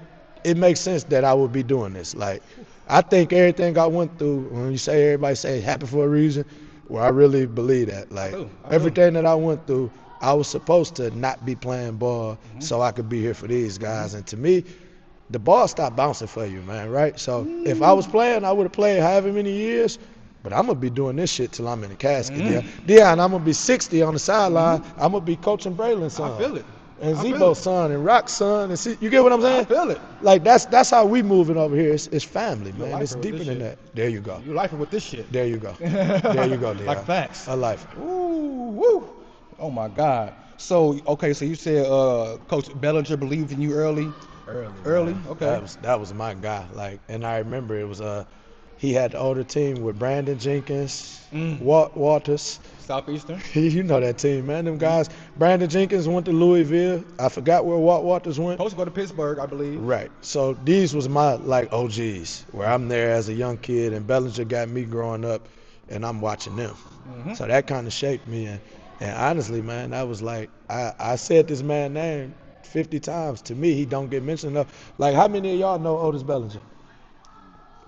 it makes sense that I would be doing this. Like, I think everything I went through, when you say everybody say it happened for a reason, well, I really believe that. Like, everything that I went through, I was supposed to not be playing ball so I could be here for these guys. And to me, the ball stopped bouncing for you, man, right? So if I was playing, I would have played however many years, but I'm going to be doing this shit till I'm in the casket. Dion, I'm going to be 60 on the sideline. I'm going to be coaching Braylon's son. I feel it. And Zebo's son and Rock's son. And see, you get what I'm saying? I feel it. Like, that's how we moving over here. It's family, man. It's deeper than that. There you go. You lifing with this shit. There you go. There you go, Dion. Like facts. A life. Ooh, woo. Oh my God. So, okay, so you said Coach Bellinger believed in you early? Early? Okay. That was my guy. Like, and I remember it was he had the older team with Brandon Jenkins, Walters. Southeastern? You know that team, man. Them guys. Brandon Jenkins went to Louisville. I forgot where Walt Walters went. Supposed to go to Pittsburgh, I believe. Right. So these was my, like, OGs, where I'm there as a young kid, and Bellinger got me growing up, and I'm watching them. So that kind of shaped me. And honestly, man, I was like, I said this man's name 50 times. To me, he don't get mentioned enough. Like, how many of y'all know Otis Bellinger?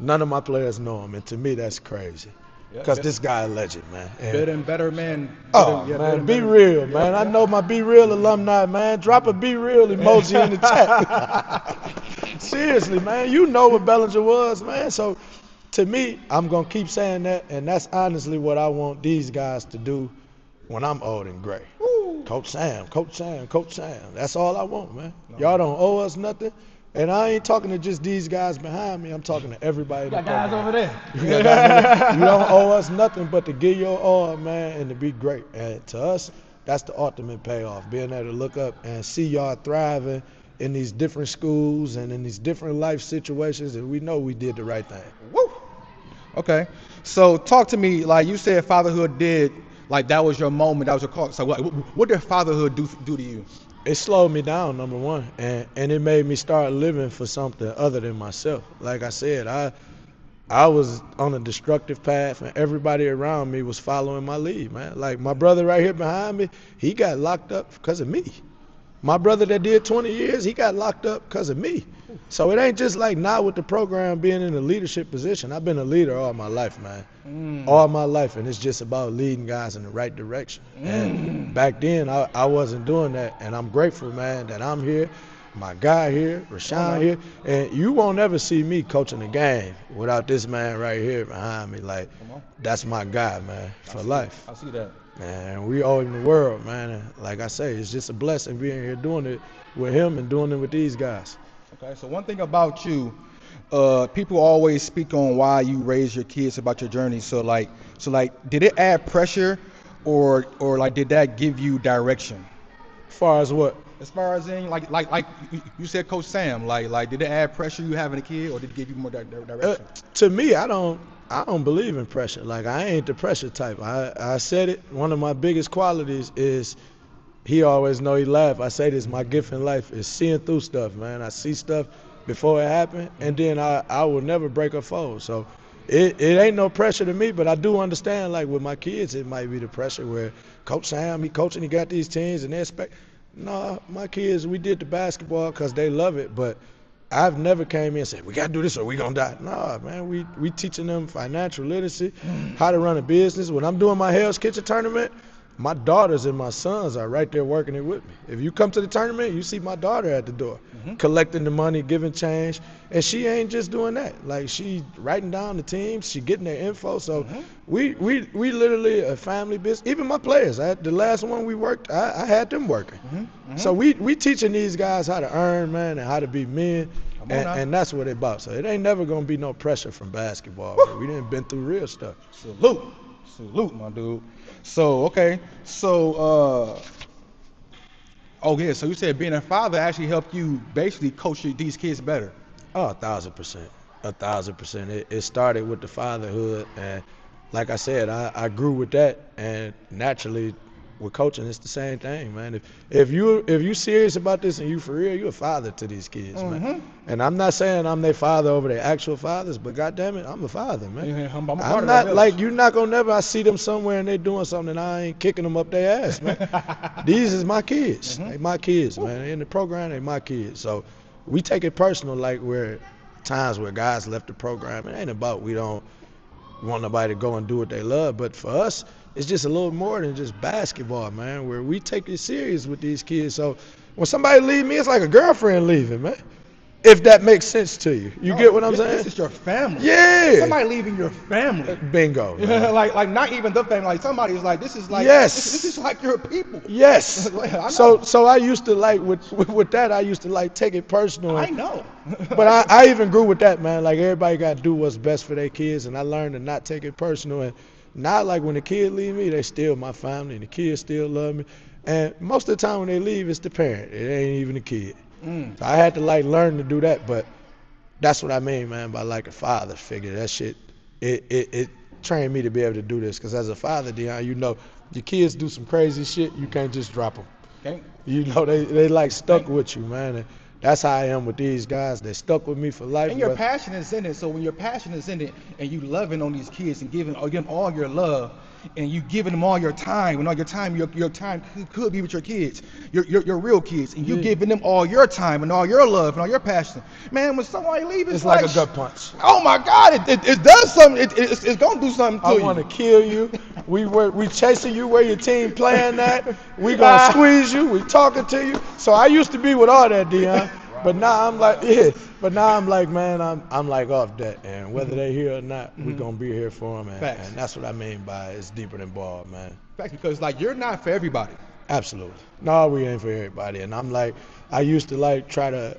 None of my players know him, and to me, that's crazy. Because this guy a legend, man. And better man. Man, be real, man. I know my Be Real alumni, man. Drop a Be Real emoji in the chat. Seriously, man. You know what Bellinger was, man. So, to me, I'm going to keep saying that, and that's honestly what I want these guys to do when I'm old and gray. Coach Sam, Coach Sam, Coach Sam. That's all I want, man. Y'all don't owe us nothing. And I ain't talking to just these guys behind me. I'm talking to everybody. You got guys over there. You don't owe us nothing but to give your all, man, and to be great. And to us, that's the ultimate payoff, being able to look up and see y'all thriving in these different schools and in these different life situations, and we know we did the right thing. Woo! Okay. So talk to me, like you said fatherhood did, like that was your moment, that was your call. So what did fatherhood do to you? It slowed me down, number one, and it made me start living for something other than myself. Like I said, I was on a destructive path, and everybody around me was following my lead, man. Like my brother right here behind me, he got locked up because of me. My brother that did 20 years, he got locked up because of me. So it ain't just like now with the program being in a leadership position. I've been a leader all my life, man. All my life, and it's just about leading guys in the right direction. And back then, I wasn't doing that, and I'm grateful, man, that I'm here, my guy here, Rashawn here, and you won't ever see me coaching a game without this man right here behind me. Like, that's my guy, man, for life. I see that. Man, we owe him the world, man. And like I say, it's just a blessing being here doing it with him and doing it with these guys. Okay, so one thing about you, people always speak on why you raise your kids, about your journey. So like, did it add pressure, or like did that give you direction? As far as what? As far as in like you said, Coach Sam, like did it add pressure you having a kid, or did it give you more direction? To me, I don't believe in pressure. Like, I ain't the pressure type. I said it. One of my biggest qualities is, he always know he laugh. I say this, my gift in life is seeing through stuff, man. I see stuff before it happened, and then I will never break a fold. So it ain't no pressure to me, but I do understand, like with my kids, it might be the pressure where Coach Sam, he coaching, he got these teams, and they expect. No, my kids, we did the basketball because they love it, but I've never came in and said, we got to do this or we going to die. Nah, man, we teaching them financial literacy, how to run a business. When I'm doing my Hell's Kitchen tournament, my daughters and my sons are right there working it with me. If you come to the tournament, you see my daughter at the door, collecting the money, giving change, and she ain't just doing that. Like, she writing down the teams, she getting their info. So we literally a family business. Even my players, the last one we worked, I had them working. So we teaching these guys how to earn, man, and how to be men, and that's what it's about. So it ain't never gonna be no pressure from basketball. We done been through real stuff. Salute, my dude. So, okay. So, so you said being a father actually helped you basically coach these kids better. Oh, 1,000%. 1,000%. It started with the fatherhood, and like I said, I grew with that, and naturally with coaching, it's the same thing, man. If you serious about this and you for real, you're a father to these kids, man. And I'm not saying I'm their father over their actual fathers, but goddamn it, I'm a father, man. I'm not like, you're not gonna never. I see them somewhere and they doing something, and I ain't kicking them up their ass, man. These is my kids. They my kids, man. In the program, they my kids. So we take it personal, like where times where guys left the program. It ain't about we don't want nobody to go and do what they love, but for us, it's just a little more than just basketball, man, where we take it serious with these kids. So when somebody leave me, it's like a girlfriend leaving, man. If that makes sense to you. You get what I'm saying? This is your family. Yeah. Somebody leaving your family. Bingo. like not even the family. Like somebody's like, this is like, yes. This is like your people. Yes. So I used to like, with that, I used to like take it personal. I know. But I even grew with that, man. Like, everybody got to do what's best for their kids, and I learned to not take it personal. And not like when the kids leave me, they still my family, and the kids still love me. And most of the time when they leave, it's the parent. It ain't even the kid. So I had to like learn to do that, but that's what I mean, man, by like a father figure. That shit, it trained me to be able to do this, because as a father, Deion, you know, your kids do some crazy shit, you can't just drop them. Okay. You know, they like stuck with you, man. And that's how I am with these guys. They stuck with me for life. And your passion is in it. So when your passion is in it and you loving on these kids and giving all your love, and you giving them all your time, and all your time, your time could be with your kids, your real kids, and you giving them all your time and all your love and all your passion. Man, when somebody leaves, it's like a gut punch. Oh my God, it does something. It's gonna do something to you. I want to kill you. We chasing you where your team playing at. We gonna squeeze you. We talking to you. So I used to be with all that, Deion. But now I'm like, man, I'm like off that, and whether they here or not, we gonna be here for them, and that's what I mean by it's deeper than ball, man. Facts, because like you're not for everybody. Absolutely, no, we ain't for everybody, and I'm like, I used to like try to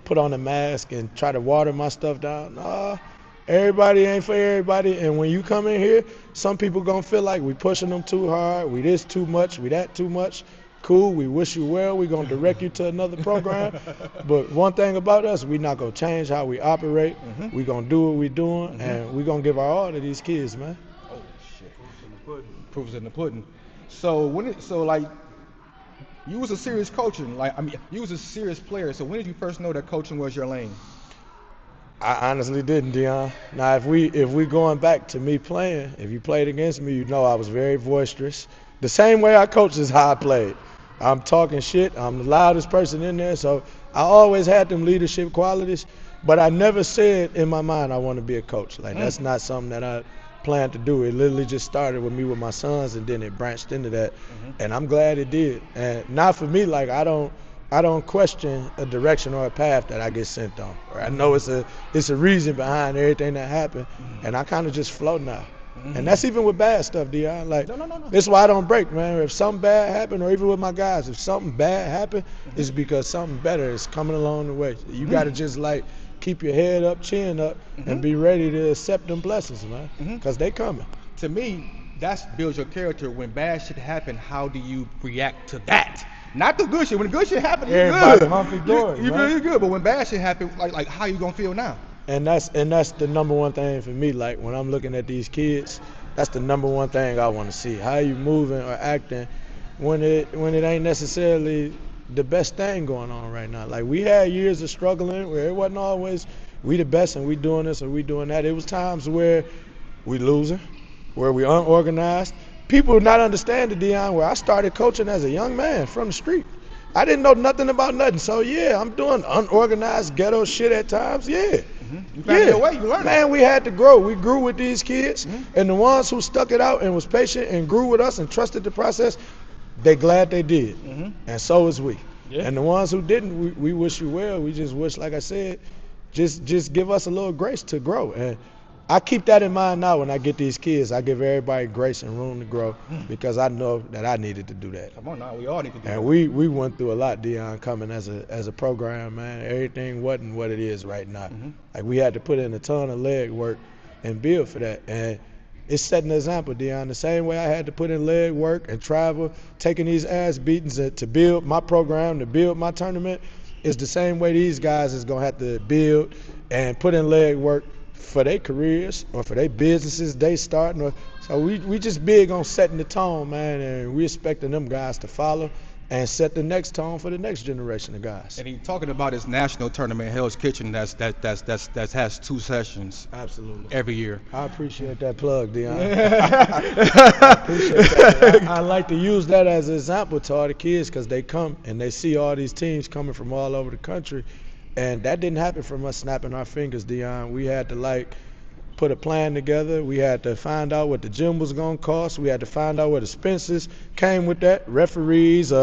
put on a mask and try to water my stuff down. Nah, everybody ain't for everybody, and when you come in here, some people gonna feel like we pushing them too hard, we this too much, we that too much. Cool, we wish you well, we're going to direct you to another program. But one thing about us, we're not going to change how we operate. We're going to do what we're doing, and we're going to give our all to these kids, man. Oh, shit. Proof's in the pudding. So, like, you was a serious coaching, you was a serious player. So when did you first know that coaching was your lane? I honestly didn't, Dion. Now, if we going back to me playing, if you played against me, you know I was very boisterous. The same way I coach is how I played. I'm talking shit. I'm the loudest person in there, so I always had them leadership qualities. But I never said in my mind I want to be a coach. Like that's not something that I planned to do. It literally just started with me with my sons, and then it branched into that. And I'm glad it did. And not for me, like I don't question a direction or a path that I get sent on. I know it's a reason behind everything that happened, and I kind of just flow now. And that's even with bad stuff, Dion. Like, No. that's why I don't break, man. If something bad happened, or even with my guys, if something bad happened, it's because something better is coming along the way. You got to just like keep your head up, chin up, and be ready to accept them blessings, man, because they coming. To me, that's builds your character. When bad shit happen, how do you react to that? Not the good shit. When the good shit happen, you're Everybody good. hunky-dory, You're man. really good. But when bad shit happen, like how you gonna feel now? And that's the number one thing for me. Like when I'm looking at these kids, that's the number one thing I want to see. How you moving or acting when it ain't necessarily the best thing going on right now. Like we had years of struggling where it wasn't always we the best and we doing this or we doing that. It was times where we losing, where we unorganized. People not understanding, Dion, where I started coaching as a young man from the street. I didn't know nothing about nothing. So yeah, I'm doing unorganized ghetto shit at times. Yeah. You found your way. You learned. Man, we had to grow. We grew with these kids, and the ones who stuck it out and was patient and grew with us and trusted the process, they glad they did, and so is we. Yeah. And the ones who didn't, we wish you well. We just wish, like I said, just give us a little grace to grow. And I keep that in mind now when I get these kids. I give everybody grace and room to grow because I know that I needed to do that. Come on now, we all need to do that. And we went through a lot, Dion, coming as a program, man. Everything wasn't what it is right now. Like we had to put in a ton of leg work and build for that. And it's setting an example, Dion. The same way I had to put in leg work and travel, taking these ass beatings to build my program, to build my tournament, is the same way these guys is gonna have to build and put in leg work for their careers or for their businesses they starting. So we just big on setting the tone, man, and we expecting them guys to follow and set the next tone for the next generation of guys. And he talking about his national tournament, Hell's Kitchen, that has 2 sessions. Absolutely. Every year. I appreciate that plug, Dion. I appreciate that. I like to use that as an example to all the kids because they come and they see all these teams coming from all over the country. And that didn't happen from us snapping our fingers, Dion. We had to put a plan together. We had to find out what the gym was gonna cost. We had to find out what expenses came with that, referees,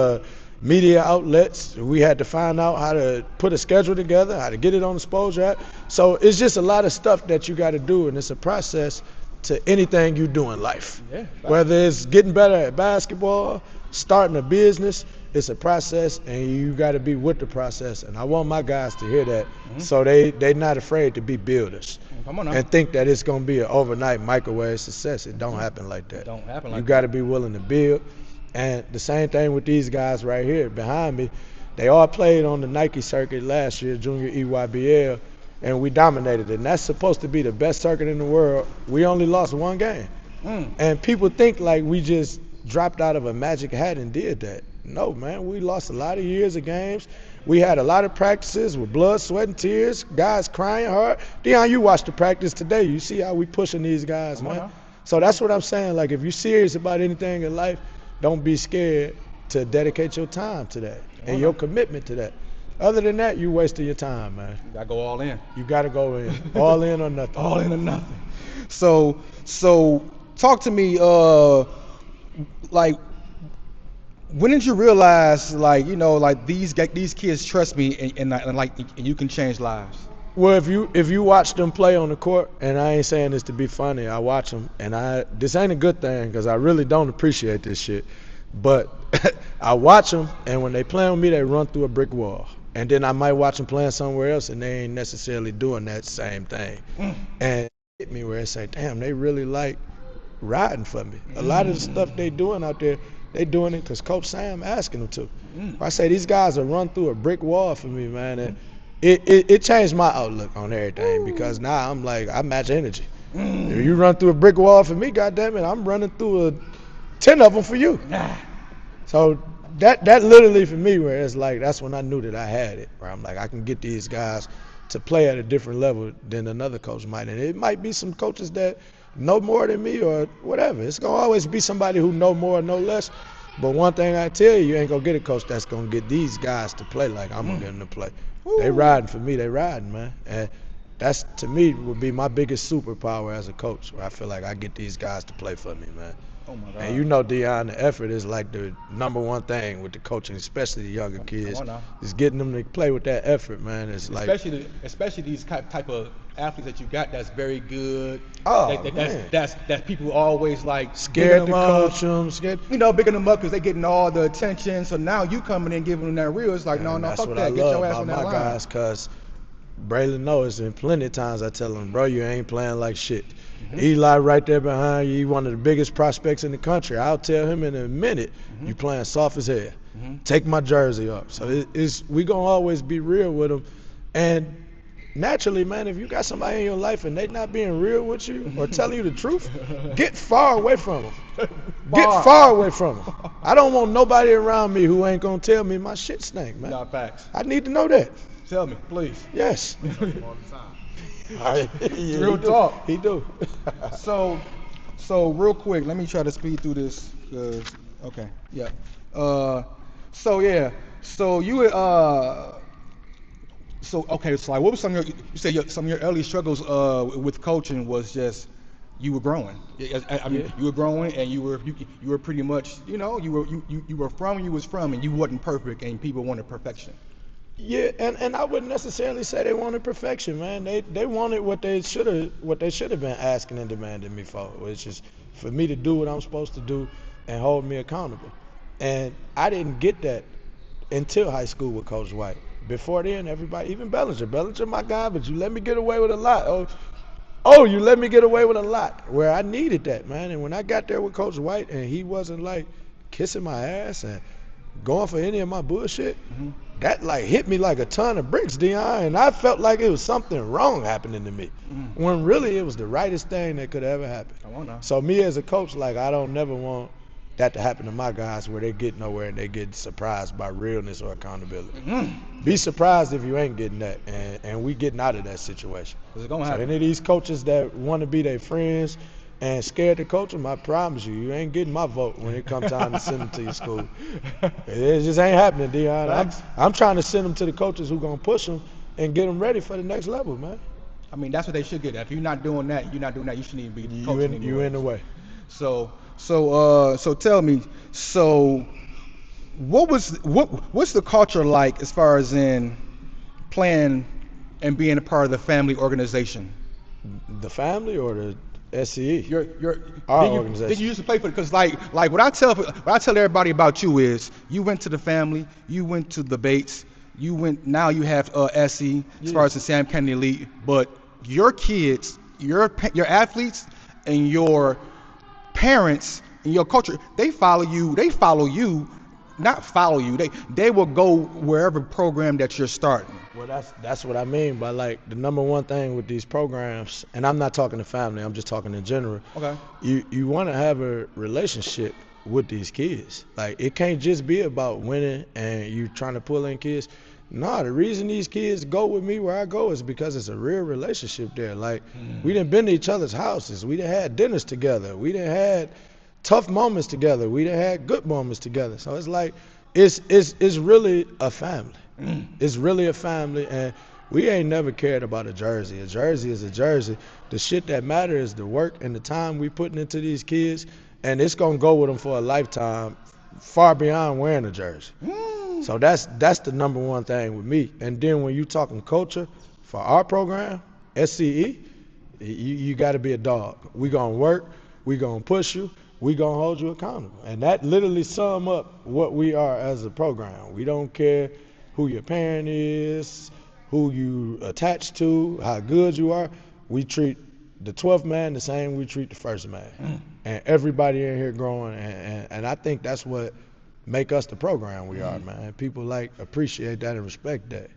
media outlets. We had to find out how to put a schedule together, how to get it on Exposure app. So it's just a lot of stuff that you got to do, and it's a process to anything you do in life. Yeah. Whether it's getting better at basketball, starting a business, it's a process, and you got to be with the process. And I want my guys to hear that, so they're not afraid to be builders. Come on now. And think that it's going to be an overnight microwave success. It don't happen like that. It don't happen like You that. got to be willing to build. And the same thing with these guys right here behind me. They all played on the Nike circuit last year, Junior EYBL, and we dominated it. And that's supposed to be the best circuit in the world. We only lost 1 game. And people think like we just dropped out of a magic hat and did that. No, man, we lost a lot of years of games. We had a lot of practices with blood, sweat, and tears, guys crying hard. Dion, you watched the practice today. You see how we pushing these guys, man. So that's what I'm saying. Like, if you're serious about anything in life, don't be scared to dedicate your time to that and your commitment to that. Other than that, you wasting your time, man. You gotta go all in. You got to go in. All in or nothing. All in or nothing. So talk to me, like, when did you realize, like, you know, like these kids trust me and you can change lives? Well, if you watch them play on the court, and I ain't saying this to be funny, I watch them, and this ain't a good thing because I really don't appreciate this shit, but I watch them, and when they play with me, they run through a brick wall. And then I might watch them playing somewhere else, and they ain't necessarily doing that same thing. And it hit me where it say, damn, they really like riding for me. A lot of the stuff they doing out there, they doing it because Coach Sam asking them to. I say these guys will run through a brick wall for me, man. And it changed my outlook on everything because now I'm like, I match energy. If you run through a brick wall for me, goddammit, I'm running through 10 of them for you. So that literally for me, where it's like that's when I knew that I had it. Where I'm like, I can get these guys to play at a different level than another coach might, and it might be some coaches that know more than me or whatever. It's gonna always be somebody who know more or know less. But one thing I tell you, you ain't gonna get a coach that's gonna get these guys to play like I'm gonna get them to play. They riding for me, they riding, man. And that's, to me, would be my biggest superpower as a coach, where I feel like I get these guys to play for me, man. Oh my God. And you know, Dion, the effort is like the number one thing with the coaching, especially the younger kids. Is getting them to play with that effort, man. It's like especially these type of athletes that you got that's very good. Oh, that's people always like scared to coach them, scared. You know, bigging them up because they getting all the attention. So now you coming in giving them that real. It's like, no, fuck that. Get your ass on that line. That's what I love about my guys, cause Braylon knows, and plenty of times I tell him, bro, you ain't playing like shit. Eli right there behind you, one of the biggest prospects in the country. I'll tell him in a minute, you playing soft as hell. Take my jersey off. So we gonna always be real with them. And naturally, man, if you got somebody in your life and they not being real with you or telling you the truth, get far away from them. Get far away from them. I don't want nobody around me who ain't gonna tell me my shit stink, man. Not facts. I need to know that. Tell me, please. Yes. All right. Real talk. He do. So real quick, let me try to speed through this. Okay. Yeah. So you okay. So like, what was some of your? You said some of your early struggles with coaching was just you were growing. I mean, you were growing, and you were pretty much, you know, you were from where you was from, and you wasn't perfect, and people wanted perfection. Yeah, and I wouldn't necessarily say they wanted perfection, man. They wanted what they should have been asking and demanding me for, which is for me to do what I'm supposed to do and hold me accountable. And I didn't get that until high school with Coach White. Before then, everybody, even Bellinger, my guy, but you let me get away with a lot. Oh, you let me get away with a lot, where I needed that, man. And when I got there with Coach White and he wasn't like kissing my ass and going for any of my bullshit, that like hit me like a ton of bricks, Dion, and I felt like it was something wrong happening to me, when really it was the rightest thing that could ever happen. So me as a coach, like, I don't never want that to happen to my guys, where they get nowhere and they get surprised by realness or accountability. Be surprised if you ain't getting that, and we getting out of that situation. It's gonna so happen. any of these coaches that want to be their friends and scared to coach them, I promise you ain't getting my vote when it comes time to send them to your school. It just ain't happening, Dion. I'm trying to send them to the coaches who gonna push them and get them ready for the next level, man. I mean, that's what they should get. If you're not doing that, you shouldn't even be coaching anymore. You in the way. So tell me, what's the culture like as far as in playing and being a part of the family organization? The family or the SCE? Our organization. Did you used to play for it? Because like what I tell everybody about you is you went to the family, you went to the Bates, now you have SE as far as the Sam Kennedy Elite, but your kids, your athletes, and your parents and your culture, they follow you, not follow you. They will go wherever program that you're starting. Well, that's what I mean by, like, the number one thing with these programs, and I'm not talking to family, I'm just talking in general. Okay. You want to have a relationship with these kids. Like, it can't just be about winning and you trying to pull in kids. No, the reason these kids go with me where I go is because it's a real relationship there. Like, we done been to each other's houses. We done had dinners together. We done had tough moments together. We done had good moments together. So it's like, it's really a family. It's really a family, and we ain't never cared about a jersey. A jersey is a jersey. The shit that matters is the work and the time we putting into these kids, and it's gonna go with them for a lifetime, far beyond wearing a jersey. So that's the number one thing with me. And then when you talking culture, for our program, SCE, you got to be a dog. We gonna work, we gonna push you, we gonna hold you accountable, and that literally sum up what we are as a program. We don't care who your parent is, who you attached to, how good you are. We treat the 12th man the same we treat the first man. And everybody in here growing, and I think that's what make us the program we are, man. People like appreciate that and respect that.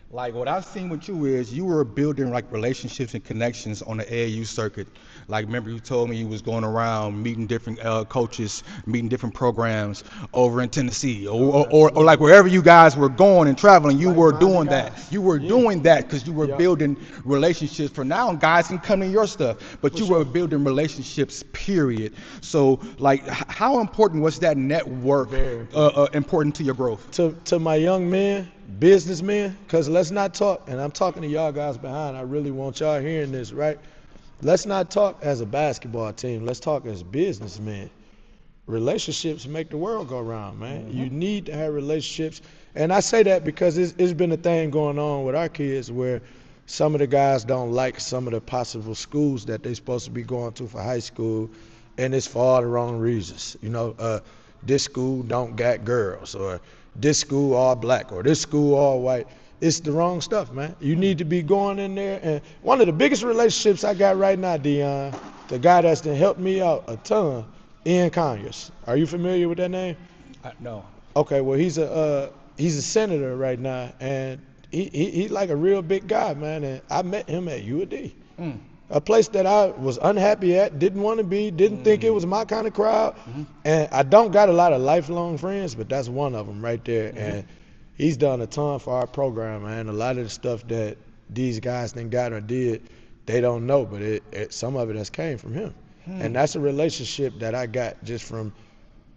Like what I've seen with you is you were building like relationships and connections on the AAU circuit. Like remember you told me you was going around meeting different coaches, meeting different programs over in Tennessee or like wherever you guys were going and traveling, you were doing that. You were doing that because you were building relationships. For now, guys can come in your stuff, but you were building relationships, period. So like how important was that network important to your growth? To my young men, businessmen, because let's not talk, and I'm talking to y'all guys behind, I really want y'all hearing this, right? Let's not talk as a basketball team. Let's talk as businessmen. Relationships make the world go round, man. You need to have relationships. And I say that because it's been a thing going on with our kids where some of the guys don't like some of the possible schools that they're supposed to be going to for high school, and it's for all the wrong reasons. You know, this school don't got girls, or this school all black, or this school all white. It's the wrong stuff, man. You need to be going in there. And one of the biggest relationships I got right now, Dion, the guy that's done helped me out a ton, Ian Conyers. Are you familiar with that name? No. Okay, well he's a senator right now, and he like a real big guy, man. And I met him at UAD, a place that I was unhappy at, didn't want to be, didn't think it was my kind of crowd. And I don't got a lot of lifelong friends, but that's one of them right there. And he's done a ton for our program, man. A lot of the stuff that these guys then got or did, they don't know, but some of it has came from him. And that's a relationship that I got just from,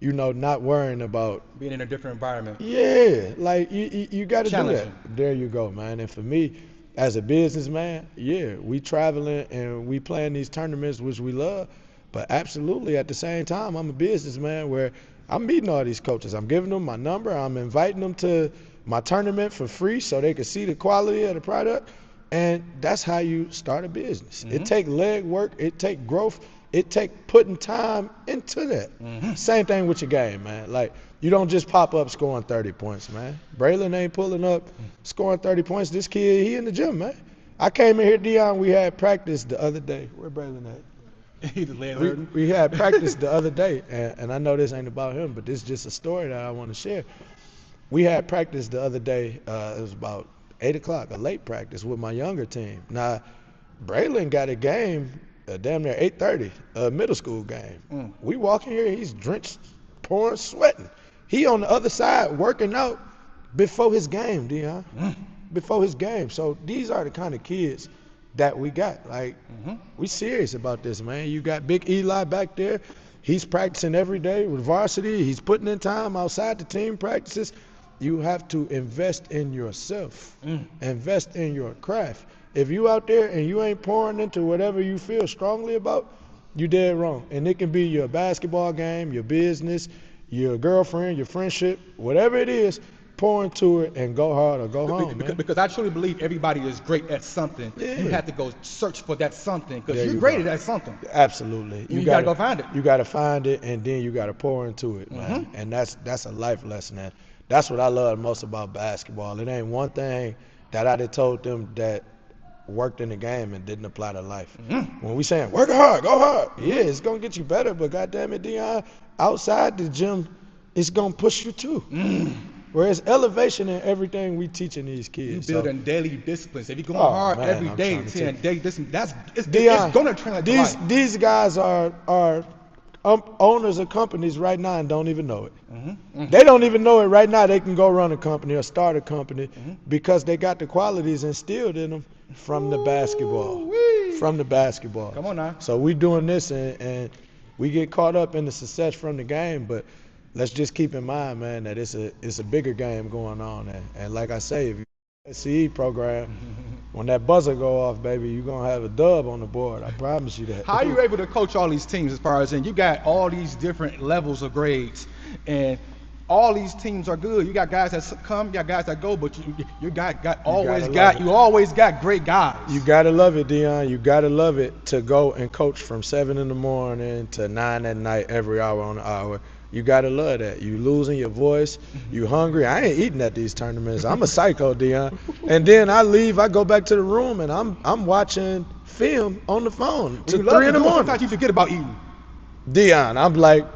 you know, not worrying about being in a different environment. Yeah, like you got to do that. There you go, man. And for me, as a businessman, yeah, we traveling and we playing these tournaments, which we love, but absolutely at the same time, I'm a businessman where I'm meeting all these coaches. I'm giving them my number. I'm inviting them to my tournament for free so they can see the quality of the product. And that's how you start a business. It take leg work. It take growth. It take putting time into that. Same thing with your game, man. Like, you don't just pop up scoring 30 points, man. Braylon ain't pulling up scoring 30 points. This kid, he in the gym, man. I came in here, Dion, we had practice the other day. Where Braylon at? We had practice the other day, and I know this ain't about him, but this is just a story that I want to share. We had practice the other day. It was about 8 o'clock, a late practice with my younger team. Now, Braylon got a game damn near 8:30, a middle school game. We walk in here, he's drenched, pouring, sweating. He on the other side working out before his game, Dion. Before his game. So these are the kind of kids that we got. Like, we serious about this, man. You got Big Eli back there. He's practicing every day with varsity. He's putting in time outside the team practices. You have to invest in yourself. Invest in your craft. If you out there and you ain't pouring into whatever you feel strongly about, you dead wrong. And it can be your basketball game, your business, your girlfriend, your friendship, whatever it is, pour into it and go hard or go home, man. Because I truly believe everybody is great at something. Yeah. You have to go search for that something because you're great at something. Absolutely. You gotta go find it. You gotta find it, and then you gotta pour into it, man. And that's a life lesson. And that's what I love most about basketball. It ain't one thing that I done told them that worked in the game and didn't apply to life. When we saying work hard, go hard, yeah, it's gonna get you better, but goddamn it, Dion, outside the gym, it's gonna push you too. Whereas elevation in everything we teaching these kids. You building daily disciplines. If you're going hard every day, 10 daily disciplines, it's gonna translate to life. These guys are owners of companies right now and don't even know it. They don't even know it right now. They can go run a company or start a company because they got the qualities instilled in them from the basketball. From the basketball. Come on now. So we doing this and we get caught up in the success from the game, but let's just keep in mind, man, that it's a bigger game going on. And like I say, if you SCE program, when that buzzer go off, baby, you're going to have a dub on the board. I promise you that. How are you able to coach all these teams as far as in you got all these different levels of grades and all these teams are good. You got guys that come, you got guys that go, but you always got great guys. You got to love it, Dion. You got to love it to go and coach from 7 in the morning to 9 at night every hour on the hour. You got to love that. You losing your voice. You hungry. I ain't eating at these tournaments. I'm a psycho, Dion. And then I leave. I go back to the room, and I'm watching film on the phone till 3 in the morning. Sometimes you forget about eating. Dion, I'm like,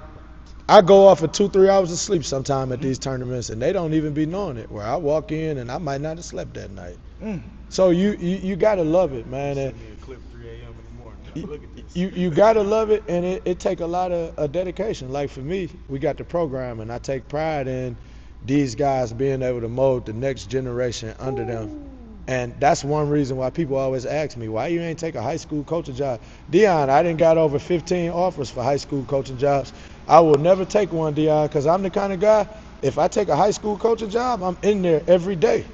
I go off for 2-3 hours of sleep sometime at these tournaments, and they don't even be knowing it. Where I walk in and I might not have slept that night. So you gotta love it, man. And Send me a clip 3 a.m. in the morning. Look at this. you gotta love it, and it take a lot of dedication. Like for me, we got the program, and I take pride in these guys being able to mold the next generation under them. And that's one reason why people always ask me, why you ain't take a high school coaching job? Dion, I done got over 15 offers for high school coaching jobs. I will never take one, Dion, because I'm the kind of guy, if I take a high school coaching job, I'm in there every day.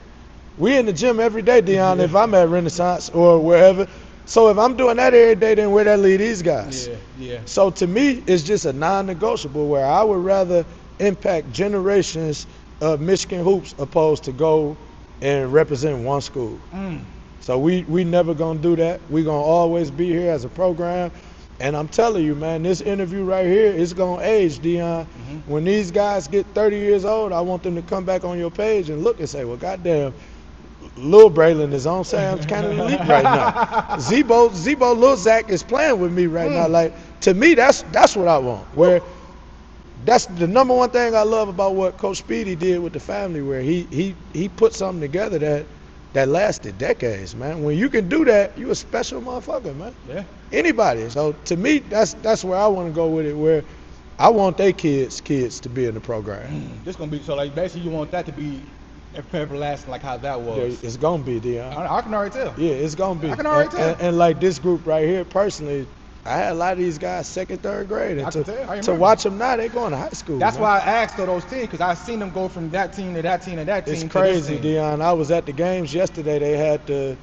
We in the gym every day, Dion, if I'm at Renaissance or wherever. So if I'm doing that every day, then where that lead these guys? Yeah. So to me, it's just a non-negotiable where I would rather impact generations of Michigan hoops opposed to go and represent one school. So we never gonna do that. We gonna always be here as a program. And I'm telling you, man, this interview right here is gonna age, Dion. When these guys get 30 years old, I want them to come back on your page and look and say, well, goddamn, Lil Braylon is on Sam's Cannon Elite right now. Zebo Lil Zach is playing with me right now. Like, to me, that's what I want. Where that's the number one thing I love about what Coach Speedy did with the family, where he put something together that lasted decades, man. When you can do that, you a special motherfucker, man. Yeah. Anybody. So to me, that's where I want to go with it, where I want their kids to be in the program. This gonna be so like basically you want that to be everlasting, like how that was. Yeah, it's gonna be, Dion. I can already tell. Yeah, it's gonna be. I can already tell. And like this group right here, personally, I had a lot of these guys second, third grade, and I can tell. I to remember. watch them now, they going to high school. That's man. why I asked for those teams, because I seen them go from that team to that team to that team. It's to crazy, this team. Dion. I was at the games yesterday. They had the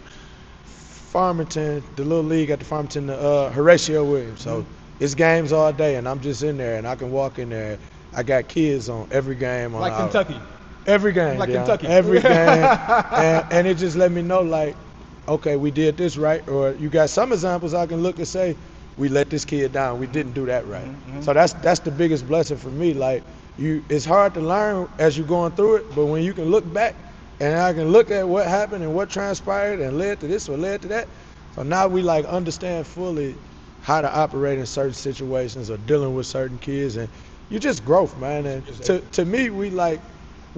Farmington, the little league at the Farmington, Horatio Williams. So it's games all day, and I'm just in there, and I can walk in there. I got kids on every game. Like on Kentucky. Every game, Like Dion. Kentucky. Every game. and it just let me know, like, okay, we did this right. Or you got some examples I can look and say, we let this kid down. We didn't do that right. So that's the biggest blessing for me. Like, it's hard to learn as you're going through it, but when you can look back and I can look at what happened and what transpired and led to this or led to that. So now we like understand fully how to operate in certain situations or dealing with certain kids, and you just growth, man. And to me, we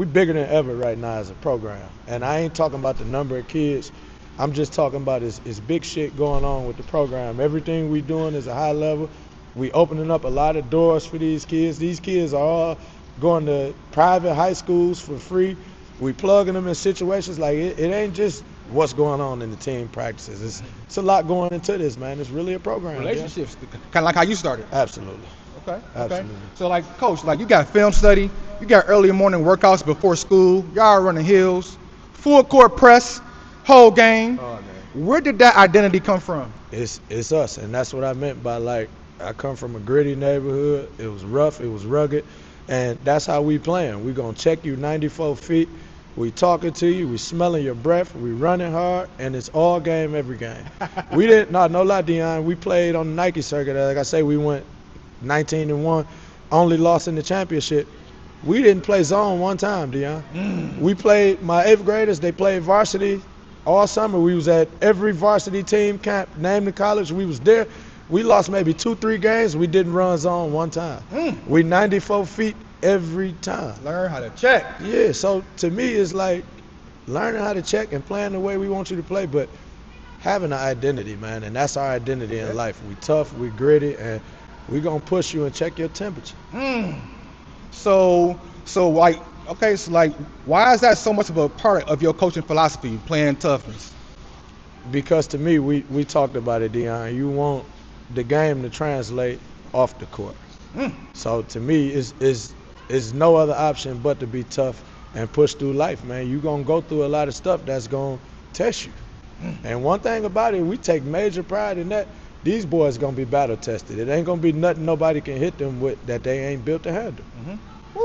bigger than ever right now as a program. And I ain't talking about the number of kids. I'm just talking about it's big shit going on with the program. Everything we doing is a high level. We opening up a lot of doors for these kids. These kids are all going to private high schools for free. We plugging them in situations like it ain't just what's going on in the team practices. It's a lot going into this, man. It's really a program. Relationships, kind of like how you started. Absolutely. Okay. Absolutely. So like, coach, like you got film study, you got early morning workouts before school, y'all running hills, full court press, whole game. Oh, man. Where did that identity come from? It's us, and that's what I meant by, like, I come from a gritty neighborhood. It was rough, it was rugged, and that's how we playing. We gonna check you 94 feet. We talking to you, we smelling your breath, we running hard, and it's all game, every game. We didn't, no lie, Dion, we played on the Nike circuit. Like I say, we went 19-1, only lost in the championship. We didn't play zone one time, Dion. We played, my 8th graders, they played varsity all summer. We was at every varsity team camp, named the college, we was there. We lost maybe 2-3 games, we didn't run zone one time. We 94 feet every time. Learn how to check. Yeah, so to me it's like learning how to check and playing the way we want you to play, but having an identity, man, and that's our identity in life. We tough, we gritty, and we gonna push you and check your temperature. So like, okay, so like, why is that so much of a part of your coaching philosophy, playing toughness? Because to me, we talked about it, Dion. You want the game to translate off the court. So to me, it's no other option but to be tough and push through life, man. You gonna go through a lot of stuff that's gonna test you. And one thing about it, we take major pride in that. These boys gonna be battle tested. It ain't gonna be nothing nobody can hit them with that they ain't built to handle.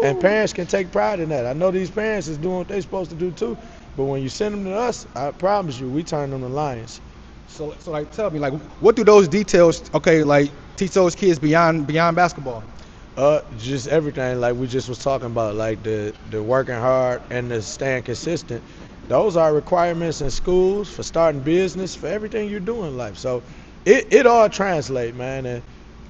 And parents can take pride in that. I know these parents is doing what they supposed to do too, but when you send them to us, I promise you, we turn them to lions. So like, tell me, like, what do those details, okay, like, teach those kids beyond basketball? Just everything, like we just was talking about, like the working hard and the staying consistent. Those are requirements in schools for starting business, for everything you do in life. So it all translates, man. And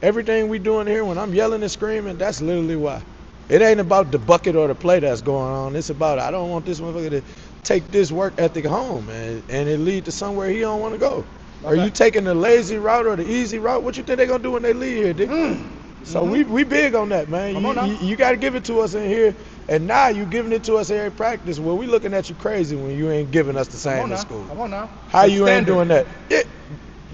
Everything we doing here, when I'm yelling and screaming, that's literally why. It ain't about the bucket or the play that's going on. It's about I don't want this motherfucker to take this work ethic home and it lead to somewhere he don't want to go. Are you taking the lazy route or the easy route? What you think they gonna do when they leave here, Dick? So we big on that, man. You got to give it to us in here, and now you giving it to us every practice. Well, we looking at you crazy when you ain't giving us the same in school. Come on now. How It's you ain't standard. doing that?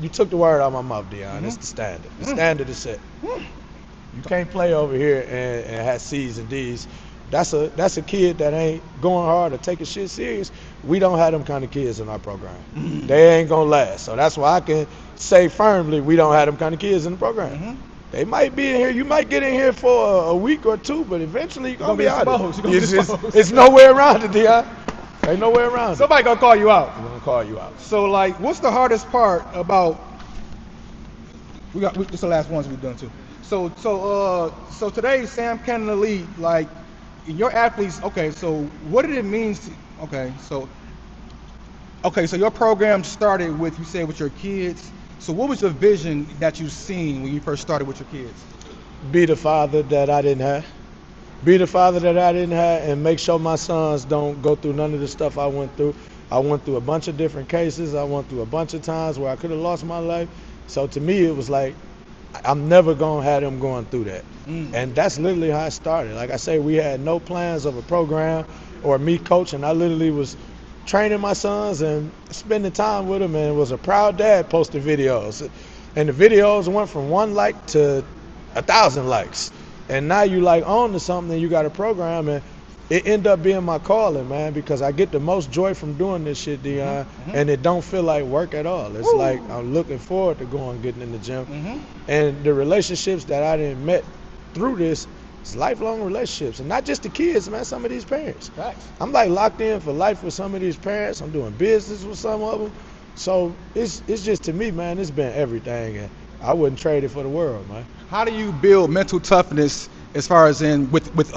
You took the word out of my mouth, Dion. It's the standard. The standard is set. You can't play over here and have C's and D's. That's a kid that ain't going hard or taking shit serious. We don't have them kind of kids in our program. They ain't gonna last. So that's why I can say firmly we don't have them kind of kids in the program. They might be in here. You might get in here for a week or two, but eventually you're gonna be out of it. It's nowhere around it, Dion. Ain't nowhere around it. Somebody gonna call you out. They're gonna call you out. So like, what's the hardest part about? This is the last ones we've done too. So today, Sam Cannon Elite, like, your athletes. Okay, so what did it mean? So your program started with, you said, with your kids. So what was the vision that you seen when you first started with your kids? Be the father that I didn't have. Be the father that I didn't have, and make sure my sons don't go through none of the stuff I went through. I went through a bunch of different cases. I went through a bunch of times where I could have lost my life. So to me, it was like, I'm never gonna have them going through that. And that's literally how it started. Like I say, we had no plans of a program or me coaching. I literally was training my sons and spending time with them, and was a proud dad posting videos. And the videos went from 1 like to 1,000 likes. And now you like on to something and you got a program, and it ended up being my calling, man, because I get the most joy from doing this shit, Dion, and it don't feel like work at all. It's like I'm looking forward to getting in the gym. And the relationships that I done met through this is lifelong relationships, and not just the kids, man, some of these parents. Facts. I'm like locked in for life with some of these parents. I'm doing business with some of them. So it's just, to me, man, it's been everything, and I wouldn't trade it for the world, man. How do you build mental toughness as far as in with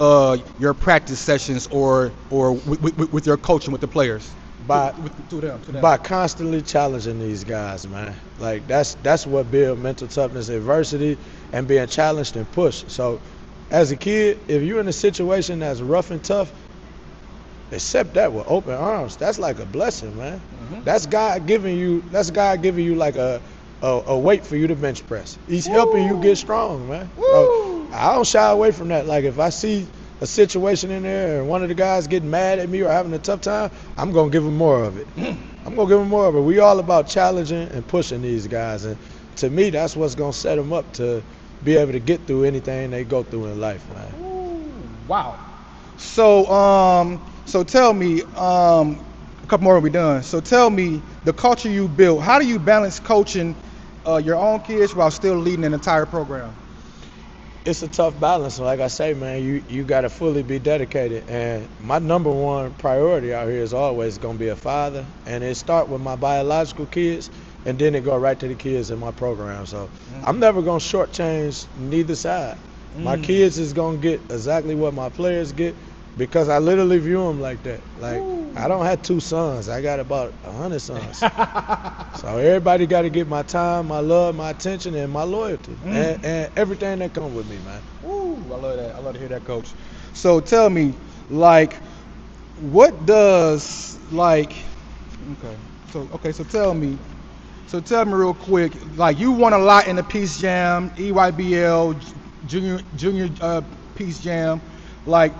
your practice sessions or with your coaching with the players? To them. By constantly challenging these guys, man. Like that's what builds mental toughness, adversity, and being challenged and pushed. So as a kid, if you're in a situation that's rough and tough, accept that with open arms. That's like a blessing, man. That's God giving you like a weight for you to bench press. He's helping you get strong, man. So I don't shy away from that. Like if I see a situation in there and one of the guys getting mad at me or having a tough time, I'm gonna give them more of it. I'm gonna give them more of it. We all about challenging and pushing these guys, and to me, that's what's gonna set them up to be able to get through anything they go through in life, man. Wow. So tell me, a couple more will be done. So tell me, the culture you built, how do you balance coaching your own kids while still leading an entire program? It's a tough balance. Like I say, man, you got to fully be dedicated. And my number one priority out here is always going to be a father. And it start with my biological kids, and then it go right to the kids in my program. So I'm never going to shortchange neither side. My kids is going to get exactly what my players get, because I literally view them like that. Like, I don't have 2 sons. I got about 100 sons. So everybody got to get my time, my love, my attention, and my loyalty, and everything that comes with me, man. I love that. I love to hear that, Coach. So tell me, like, what does, like, so tell me real quick, like, you won a lot in the Peace Jam, EYBL, Junior Peace Jam. Like,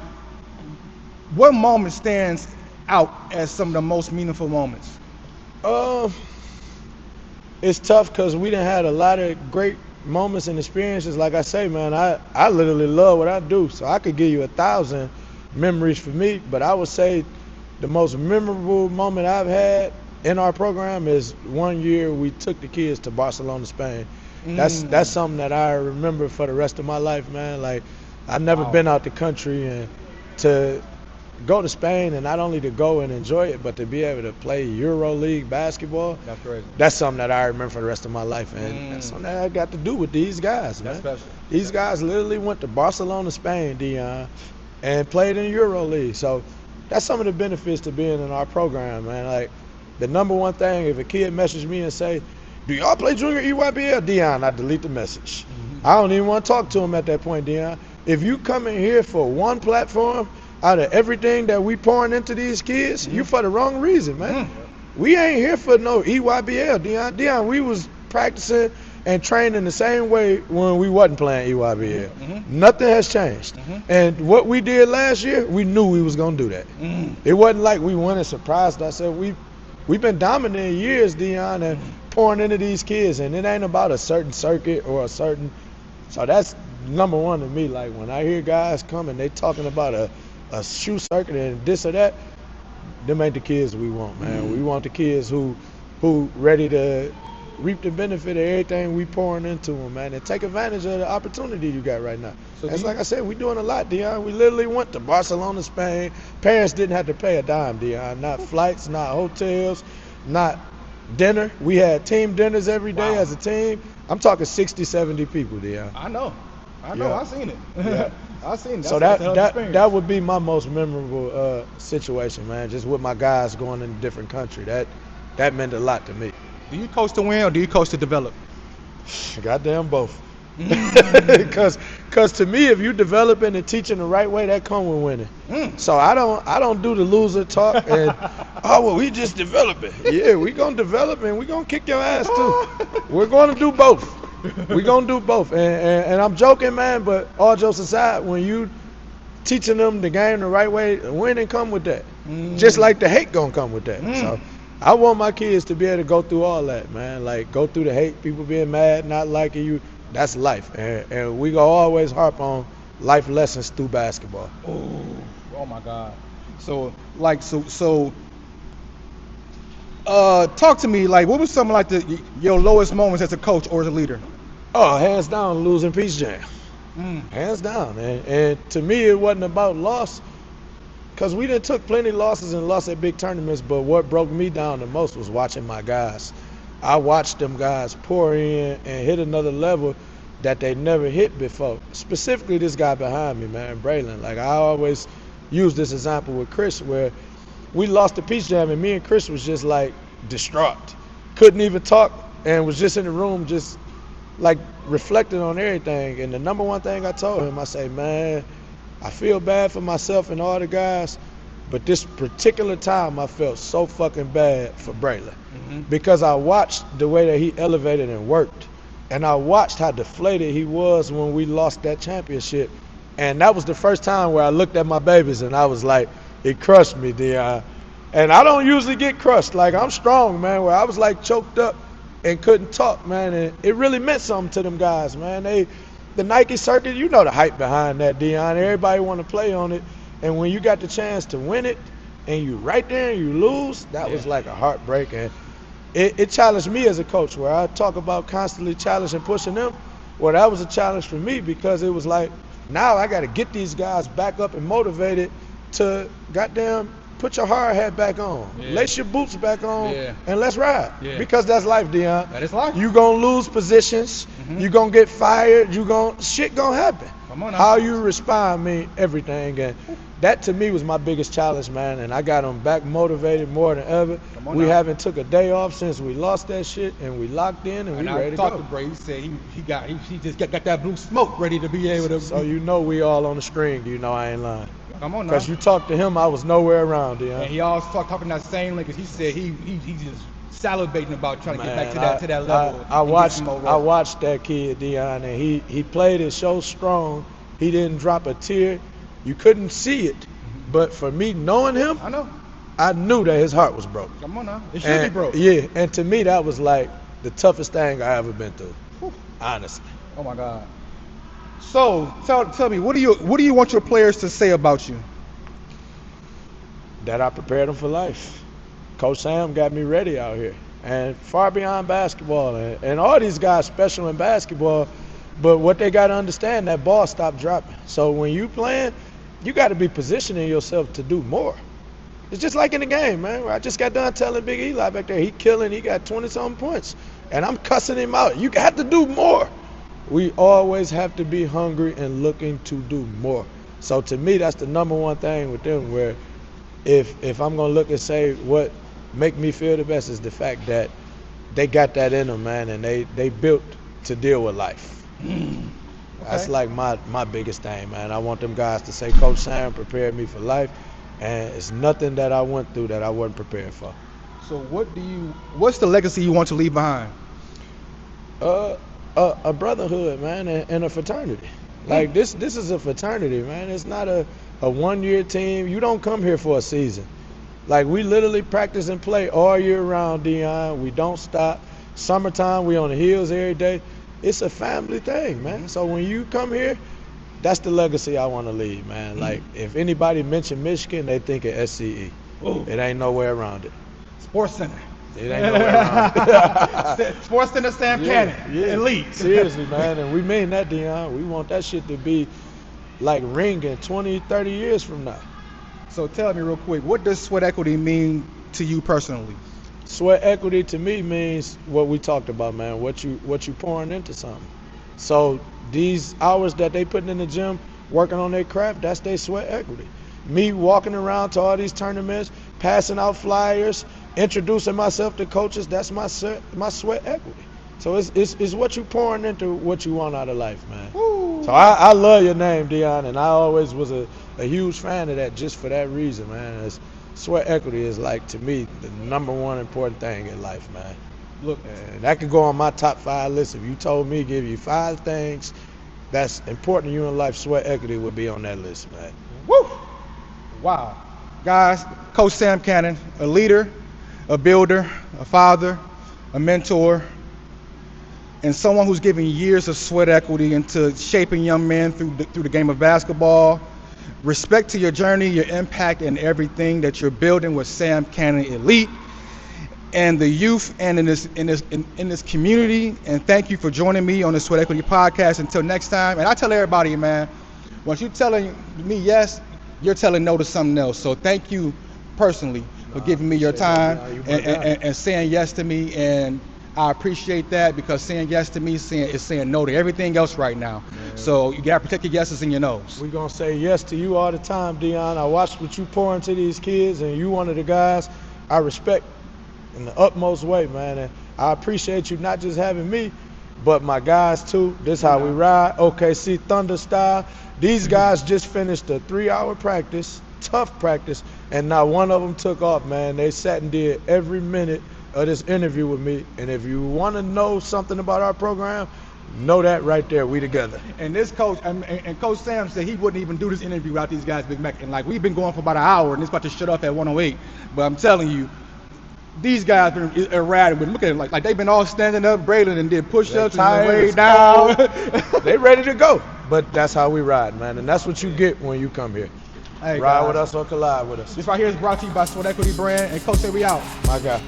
what moment stands out as some of the most meaningful moments? It's tough because we done had a lot of great moments and experiences. Like I say, man, I literally love what I do. So I could give you 1,000 memories for me, but I would say the most memorable moment I've had in our program is one year we took the kids to Barcelona, Spain. That's something that I remember for the rest of my life, man. Like, I've never been out the country, and to go to Spain, and not only to go and enjoy it, but to be able to play Euro League basketball. That's crazy. That's something that I remember for the rest of my life, and that's something that I got to do with these guys, man. That's special. These guys literally went to Barcelona, Spain, Dion, and played in Euro League. So that's some of the benefits to being in our program, man. Like, the number one thing, if a kid messages me and say, "Do y'all play junior EYBL?" Dion, I delete the message. I don't even want to talk to them at that point, Deion. If you come in here for one platform out of everything that we pouring into these kids, you for the wrong reason, man. We ain't here for no EYBL, Deion. Deion, we was practicing and training the same way when we wasn't playing EYBL. Nothing has changed. And what we did last year, we knew we was going to do that. It wasn't like we went and surprised ourselves. We've been dominating years, Deion, and pouring into these kids, and it ain't about a certain circuit or a certain. So that's number one to me. Like when I hear guys come and they talking about a shoe circuit and this or that, them ain't the kids we want, man. We want the kids who ready to reap the benefit of everything we pouring into them, man, and take advantage of the opportunity you got right now. So that's like I said, we doing a lot, Deion. We literally went to Barcelona, Spain. Parents didn't have to pay a dime, Deion. Not flights, not hotels, not dinner. We had team dinners every day as a team. I'm talking 60, 70 people, Deion. I know. Yeah. I seen it. Yeah. I seen it. So that would be my most memorable situation, man. Just with my guys going in a different country. That meant a lot to me. Do you coach to win or do you coach to develop? Goddamn both. Because to me, if you developing and teaching the right way, that come with winning. So I don't do the loser talk and we just developing. Yeah, we gonna develop and we gonna kick your ass too. We're gonna do both. We gonna do both. And I'm joking, man, but all jokes aside, when you teaching them the game the right way, winning come with that. Just like the hate gonna come with that. So I want my kids to be able to go through all that, man. Like go through the hate, people being mad, not liking you. That's life, and we gonna always harp on life lessons through basketball. Oh my God. So talk to me. Like, what was some like your lowest moments as a coach or as a leader? Oh, hands down, losing Peach Jam. Hands down, and to me, it wasn't about loss, because we done took plenty losses and lost at big tournaments. But what broke me down the most was watching my guys. I watched them guys pour in and hit another level that they never hit before. Specifically, this guy behind me, man, Braylon. Like I always use this example with Chris, where we lost the Peach Jam and me and Chris was just like distraught, couldn't even talk, and was just in the room just like reflecting on everything. And the number one thing I told him, I say, man, I feel bad for myself and all the guys, but this particular time I felt so fucking bad for Braylon. Because I watched the way that he elevated and worked, and I watched how deflated he was when we lost that championship. And that was the first time where I looked at my babies and I was like, it crushed me, Deion. And I don't usually get crushed. Like, I'm strong, man, where I was like choked up and couldn't talk, man. And it really meant something to them guys, man. The Nike circuit, you know the hype behind that, Deion. Everybody want to play on it. And when you got the chance to win it and you right there and you lose, that was like a heartbreak. And it challenged me as a coach, where I talk about constantly challenging, pushing them. Well, that was a challenge for me, because it was like, now I got to get these guys back up and motivated to goddamn put your hard hat back on, lace your boots back on, and let's ride. Because that's life, Deion. That is life. You gonna lose positions, you gonna get fired, shit gonna happen. Come on now. How you respond mean everything, and that to me was my biggest challenge, man. And I got them back motivated more than ever. We haven't took a day off since we lost that shit, and we locked in and we ready to go. I talked to Bray. He said he just got that blue smoke ready to be able to. So you know we all on the string. You know I ain't lying. Come on now. Because you talked to him, I was nowhere around, Deion. And he always talking that same language. He said he just salivating about trying to get back to that level. I watched that kid, Deion, and he played it so strong. He didn't drop a tear. You couldn't see it, but for me knowing him, I knew that his heart was broke. Come on now, it should be broke. Yeah, and to me that was like the toughest thing I ever been through. Honestly. Oh my God. So tell me, what do you want your players to say about you? That I prepared them for life. Coach Sam got me ready out here, and far beyond basketball, and all these guys special in basketball. But what they got to understand, that ball stopped dropping. So when you playing, you got to be positioning yourself to do more. It's just like in the game, man. I just got done telling Big Eli back there, he killing, he got 20-something points. And I'm cussing him out. You got to do more. We always have to be hungry and looking to do more. So to me, that's the number one thing with them, where if I'm going to look and say what make me feel the best is the fact that they got that in them, man, and they built to deal with life. That's like my biggest thing, man. I want them guys to say, Coach Sam prepared me for life, and it's nothing that I went through that I wasn't prepared for. So what's the legacy you want to leave behind? A brotherhood, man, and a fraternity. Like this is a fraternity, man. It's not a 1-year team. You don't come here for a season. Like, we literally practice and play all year round, Dion. We don't stop. Summertime, we on the hills every day. It's a family thing, man. So when you come here, that's the legacy I want to leave, man. Like, if anybody mention Michigan, they think of SCE. Ooh. It ain't nowhere around it. Sports Center. It ain't nowhere around it. Sports Center Sam Cannon. Elite. Seriously, man. And we mean that, Dion. We want that shit to be like ringing 20, 30 years from now. So tell me real quick, what does sweat equity mean to you personally? Sweat equity to me means what we talked about, man. What you pouring into something. So these hours that they putting in the gym, working on their craft, that's their sweat equity. Me walking around to all these tournaments, passing out flyers, introducing myself to coaches, that's my sweat equity. So it's what you pouring into what you want out of life, man. Woo. So I love your name, Dion, and I always was a huge fan of that just for that reason, man. Sweat equity is, like, to me, the number one important thing in life, man. Look, and that could go on my top 5 list. If you told me give you 5 things that's important to you in life, sweat equity would be on that list, man. Woo! Wow. Guys, Coach Sam Cannon, a leader, a builder, a father, a mentor, and someone who's given years of sweat equity into shaping young men through the game of basketball. Respect to your journey, your impact, and everything that you're building with Sam Cannon Elite and the youth and in this community. And thank you for joining me on the Sweat Equity Podcast. Until next time. And I tell everybody, man, once you're telling me yes, you're telling no to something else. So thank you personally for giving me your time and saying yes to me. And I appreciate that, because saying yes to me is saying no to everything else right now. Man. So you got to protect your yeses and your nos. We're going to say yes to you all the time, Dion. I watched what you pour into these kids, and you one of the guys I respect in the utmost way, man. And I appreciate you not just having me, but my guys too. This is how we ride. OKC Thunder style. These guys just finished a 3-hour practice, tough practice, and not one of them took off, man. They sat and did every minute of this interview with me. And if you want to know something about our program, know that right there. We together. And this coach, and Coach Sam said he wouldn't even do this interview without these guys, Big Mac. And like, we've been going for about an hour, and it's about to shut off at 1:08. But I'm telling you, these guys been erratic. But look at them, like they've been all standing up. Braylon and did push-ups and way down. They ready to go. But that's how we ride, man. And that's what you get when you come here. Hey, ride guys, with us or collide with us. This right here is brought to you by Sweat Equity Brand. And Coach, say we out. My guy.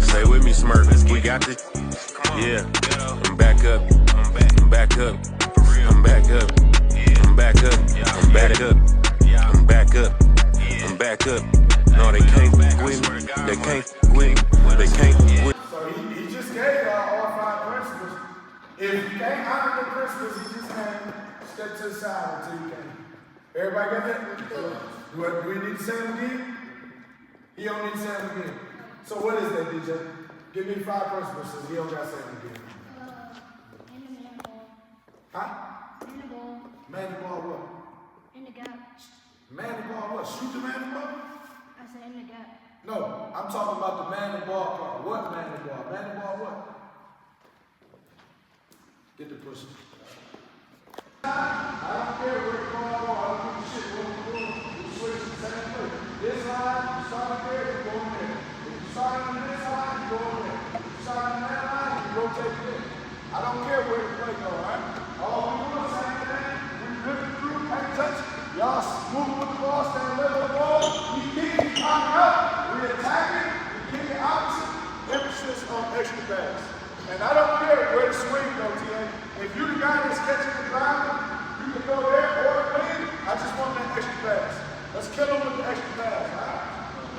Stay with me, Smurf. We got this. Yeah, I'm back up. I'm back up. I'm back up. I'm back up. I'm back up. I'm back up. I'm back up. No, they can't with me. They can't with me. They can't with me. So he just gave all 5 principles. If you can't honor the principles, he just can't step to the side until you can. Everybody got that? Do we need to say him again? He don't need to say him again. So what is that, DJ? Give me 5 principles since he don't got to say him again. In the man ball. Huh? In the ball. Man the ball what? In the gap. Man the ball what? Shoot the man the ball? I said in the gap. No, I'm talking about the man the ball part. What man the ball? Man the ball what? Get the push. I don't care where you're going on. I don't give a shit what we're doing. We switch the same place. This line, you start there, you go in there. If you start on this line, you go in there. If you start on that line, you rotate there. I don't care where the play go, right? All we do is the same thing. We ripping through, can't touch it. Y'all moving with the ball, standing level with the ball. We kick it, popping up. We attacking, we kick it opposite. Emphasis on extra pass. And I don't care where the swing goes, TA. If you the guy that's catching the driver, you can go there or the wing. I just want that extra pass. Let's kill them with the extra pass, right?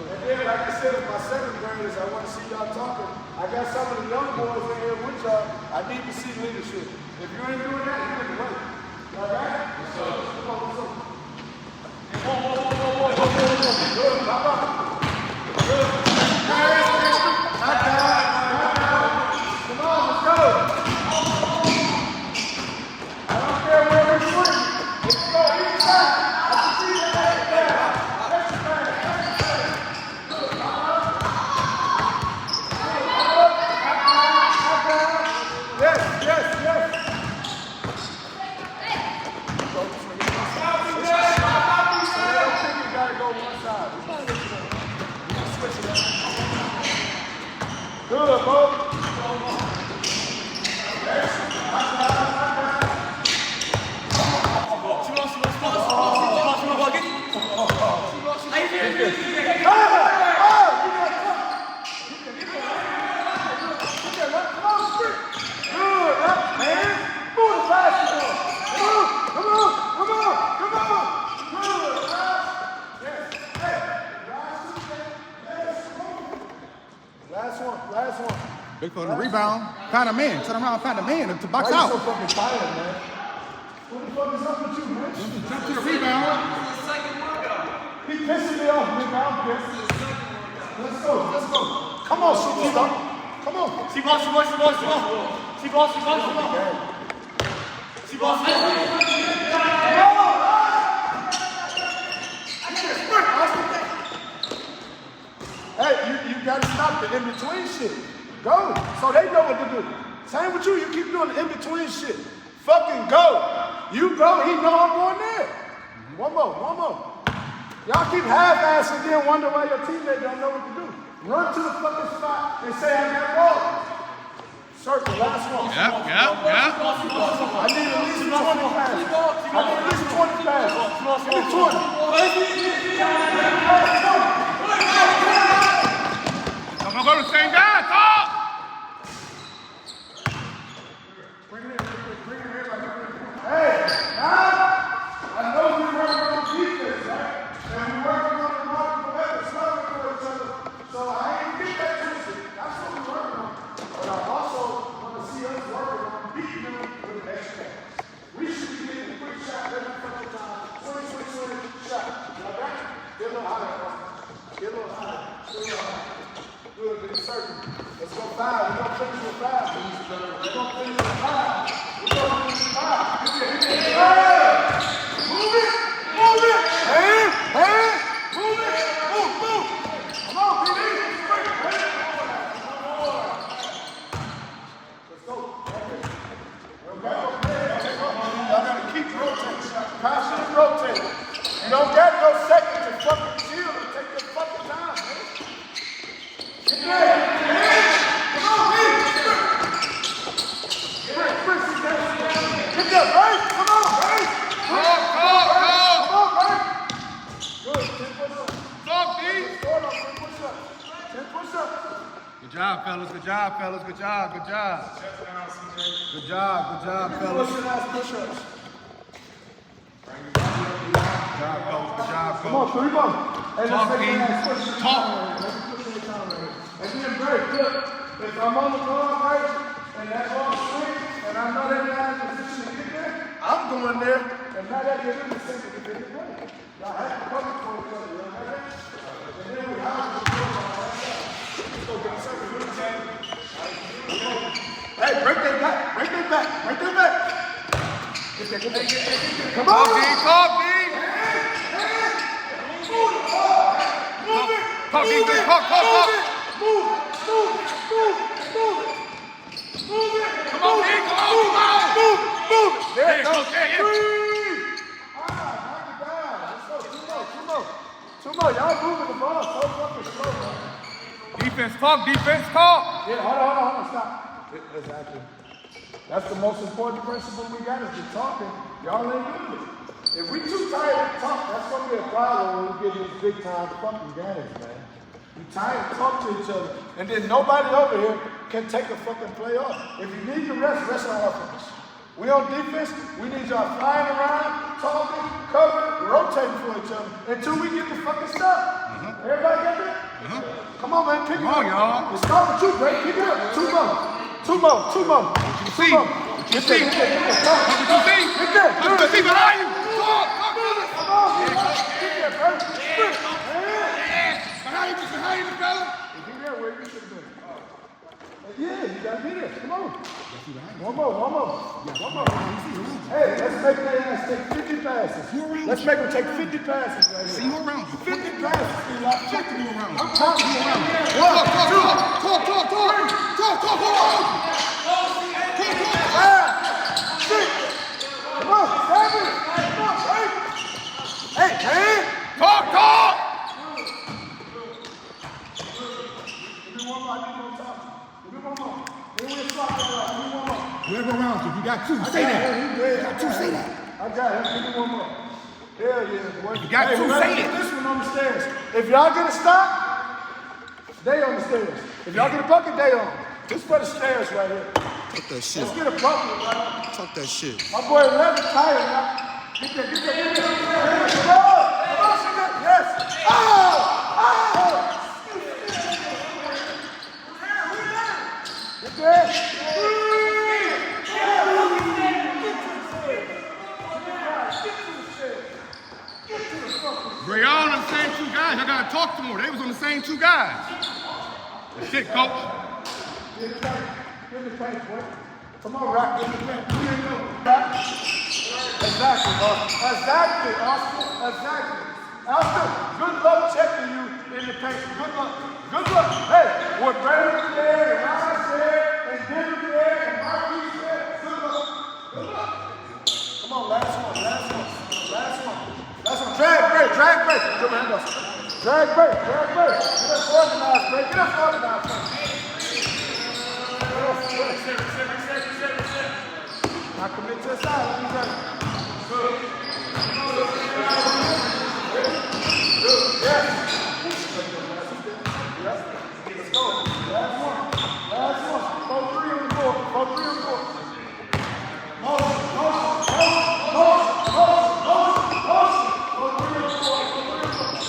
And then, like I said, with my 7th graders, I want to see y'all talking. I got some of the young boys in here with y'all. I need to see leadership. If you ain't doing that, you're in the way. Y'all got it? Come on, what's up? Good, hop up. Good. Not down. Come on, let's go. I don't care where we swing. Let's go each side. I can see that extra pass. Extra pass. Good. Yes, yes, yes. Good, bro. Last one. Big for the rebound. Find a man. Turn around, find a man to box Why out. you so fucking tired, man? What the fuck is up with you, man? Jump to the rebound. He pissing me off, nigga. I'm pissed. Let's go. Come on, Chico. Come on. See ball. Hey, you gotta stop the in-between shit. Go. So they know what to do. Same with you keep doing the in-between shit. Fucking go. You go, he know I'm going there. One more. Y'all keep half-assing then wonder why your teammate don't know what to do. Run to the fucking spot and say I got ball. Circle, last one. Yep. I need at least 20 passes. Give me 20. I'm gonna go to the same guy, talk. Hey, now, I know we're working on defense, right? And we're working on the multiple weapons, slugging for each other. So I ain't get that twisted. That's what we're working on. But I also want to see us working on beating them with an extra pass. We should be getting a quick shot every fucking time. Swing, shot. Y'all got it? Get a little higher, bro. Good, get certain. Let's go 5. We're going to finish with 5. Move it. Hand. Move it. Move. Come on, BD. Let's go. Y'all got to keep rotating. Constantly rotating. You don't got no second to fucking chill and take your fucking time, man. Get there. Come on, B. Get up, right? Come on, right? Come on, right? Good. 10 push-ups. Talk, D. 10 push-ups. Good job, fellas. Good job, fellas. Good job, fellas. Push-ups. Good job, Come on, 3 more. Hey, Talk, let's D. take that push. Talk. And then break. Look, if I'm on the ball, right, and that ball swing, and I know that guy's position to get there, I'm going there. And now that you're in the center, you get it right. Y'all have to come for each other, you know what? And then we have to go on that side. Let's go get a second. Hey, break that back. Break that back. Break that back. Get that, get that. Come on. Talk, D. Move it. Talk, D. Talk. Move it. Come on, D. Come on. Move it. There it goes. Yeah. Three. Knock it down. Let's go. Two more. Y'all moving the ball so fucking slow, man. Defense talk. Yeah, hold on, stop. Exactly. That's the most important principle we got is the talking. Y'all ain't doing it. If we too tired to talk, that's gonna be a problem when we get these big time fucking games, man. We tired to talk to each other, and then nobody over here can take a fucking play off. If you need to rest on offense. We on defense, we need y'all flying around, talking, covering, rotating for each other until we get the fucking stop. Everybody got that? Come on, man, pick it up. Y'all. It's start with you, Greg. Pick it up. Two more. See. Get there. Get there. Behind you. Talk. Come on. Get there, bro. Behind you, fella. Be there where you should be. Yeah, you gotta be there. Come on. One more. Hey, let's make that ass take 50 passes. Let's make them take 50 passes right here. See you around. 50 passes. Check you around. I'm talking you around. Talk. 5, 6. Come on, 7. Come on, 8. Hey, man. Talk. Give me one more. I need more time. Give me one more. Then we'll swap that out. Give me one more. Whoever around you, you got two. Say that. I got him. Give me one more. Hell yeah, boy. You got two, say it. This one on the stairs. If y'all get a stop, they on the stairs. If y'all get a bucket, they on. This for the stairs right here. Talk that shit. Let's get a bucket, right? Talk that shit. My boy Lev is tired now. Get there. Come on, Sugar. Yes. Get there. Bro, y'all on the same two guys. I gotta talk to more. They was on the same two guys. Shit, coach. Get the paint, boy. Come on, Rock. Get the paint. Exactly, Austin. Austin, good luck checking you in the paint. Good luck. Hey, what Brandon's there, and Ryan's there, and Denver's there, and Marquis there. Good luck. Come on, last one. Drag break. Come on, hands. Drag break. Get us organized, break. Now commit to the side. Let me go. Good. Yes. Let's go. Last one. 4-3 on the board.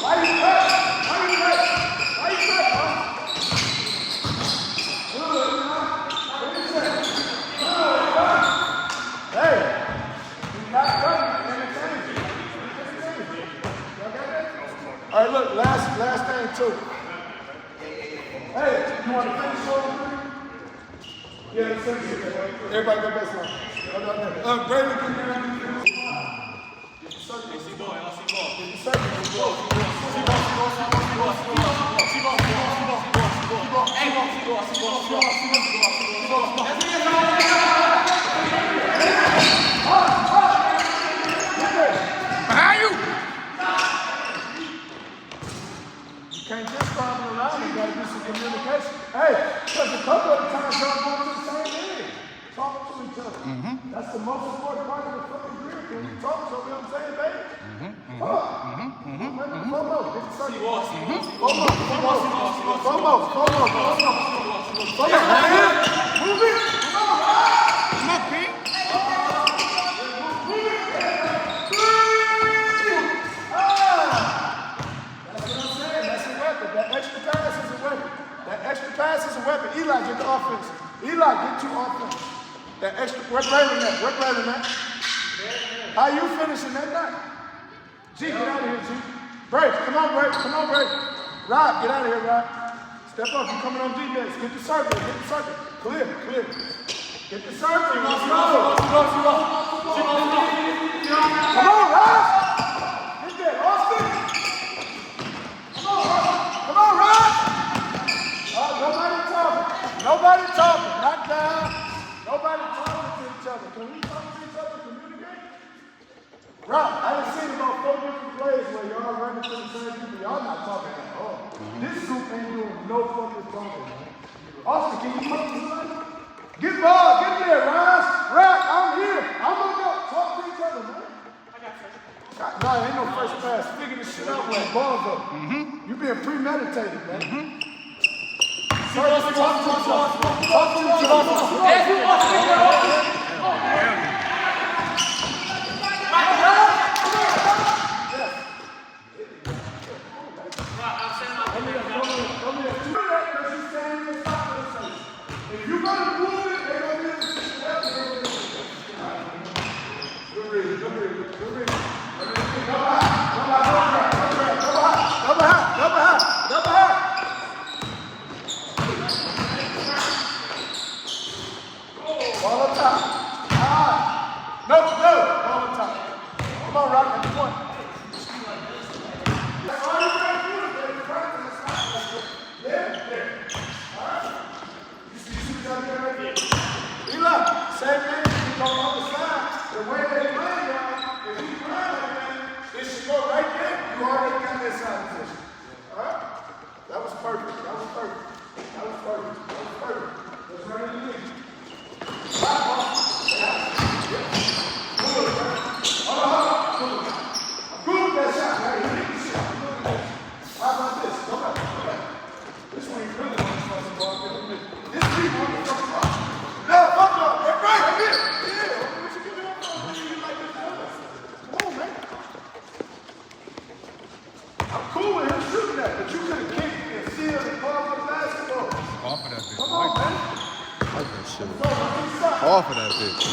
Why you cut? Hey, he's not coming. All right, look, last thing too. Hey, you want to finish over? Yeah, let's finish it. Everybody go baseline. Brady can do it. Behind you. You can't just follow them around. You got to do some communication. Hey, because a couple of times y'all going to the same area. Talk to each other. That's the most important part of the fucking career. When you talk to them, you know what I'm saying, baby? Talk. Move it. Come on, King. Extra pass is a weapon. Eli, get the offense. Eli, get 2 offense. That extra, work right on that. How you finishing that night? G, get out of here, G. Break, come on, break, come on, break. Rob, get out of here, Rob. Step up, you coming on defense. Get the circle, get the circle. Clear, clear. Get the circle, let's go. Come on, Rob. Get there, Austin. Come on, Rob. Nobody talking. Nobody talking. Knock down. Nobody talking to each other. Can we talk to each other? Communicate? Rob, I done seen about 4 different plays where y'all running to the same people. Y'all not talking at all. This group ain't doing no fucking talking, man. Austin, can you talk to somebody? Get ball, get there, Rise. Rob, I'm here. I'm gonna go. Talk to each other, man. No, it ain't no first pass. Figure this shit out when the ball's up. You being premeditated, man. Talk to each other. Off of that bitch.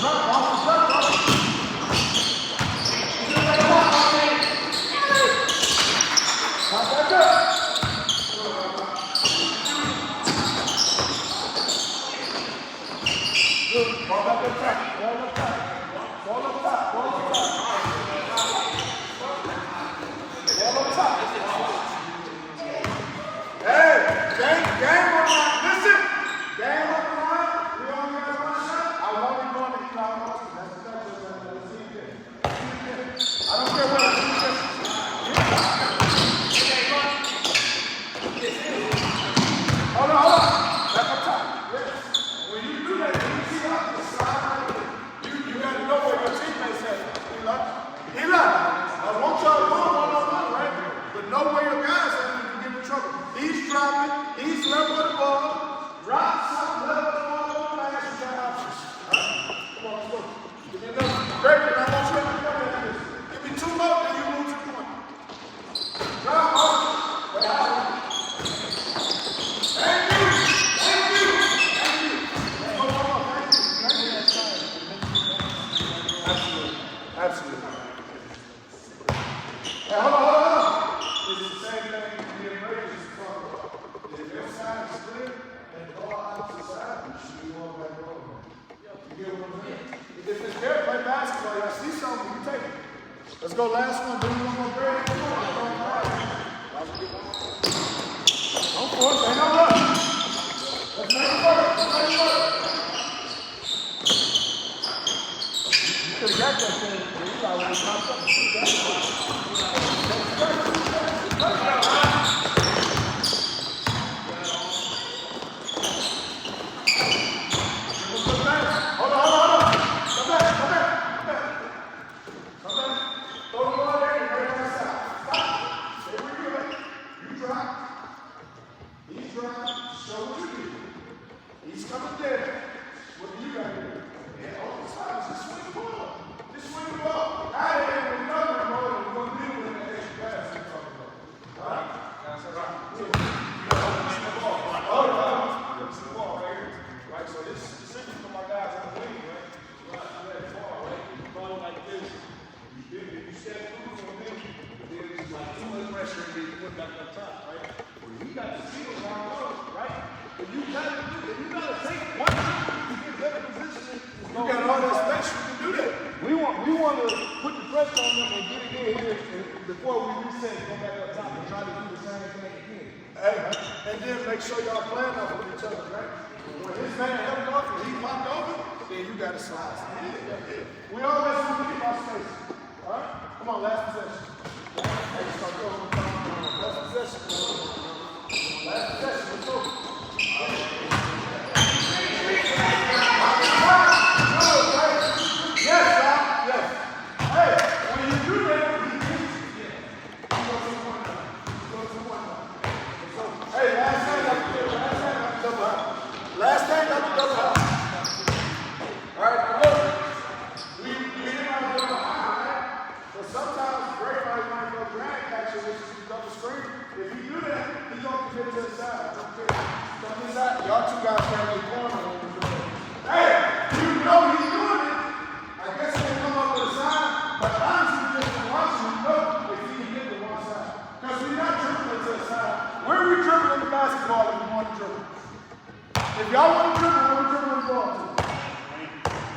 Let's go last one, do one more break. Don't force, ain't no rush. Let's make it work, let's make it work. You could have got that thing, but you got one popped up. All right. him back up top, right? Well, you got to see it down low, right? If you gotta take one to get better position, you got all that space, you can do that. We want to put the pressure on them and get it in here before we reset and go back up top and try to do the same thing again. Hey, and then make sure y'all playing off with each other, right? When his man helped off and he popped over, then you got to slide. We always want to keep our space. All right? Come on, last possession. Hey, start going. Last possession. Last possession. Let's go. Yes, Rob. Yes. Hey, when you do that, you go to one now. You go to one now. So, hey, last time got the double out. Last time got the double out. All right, now look. We didn't have a double out, right? So sometimes Ray might go drag action, which is the double screen. If you do that, he's going to commit to the side. From this side, y'all two guys stand in the corner. Hey, you know he's doing it. I guess he'll come up with a sign, but honestly, just from watching, you know if he can get to one side. Because we're not dribbling to the side. Where are we dribbling the basketball if we want to dribble? If y'all want to dribble, where we dribbling the ball to?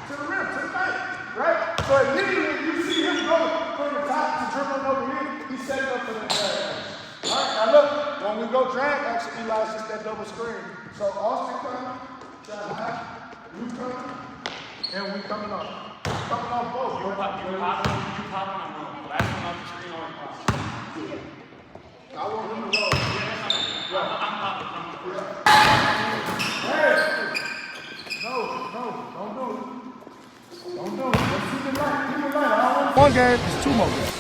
To the rim, to the paint, right? So immediately you see him go from the top to dribbling over here, he's setting up for the drag action. All right, now look, when we go drag action, Eli's just that double screen. So Austin coming, try high, you coming, and we coming off. Coming off both. You popping, I'm wrong. Last one off the screen on the I want him to roll. I'm popping. Hey! No, don't do it. Don't do it. Let's keep it light. Keep it light. One game, it's two more games.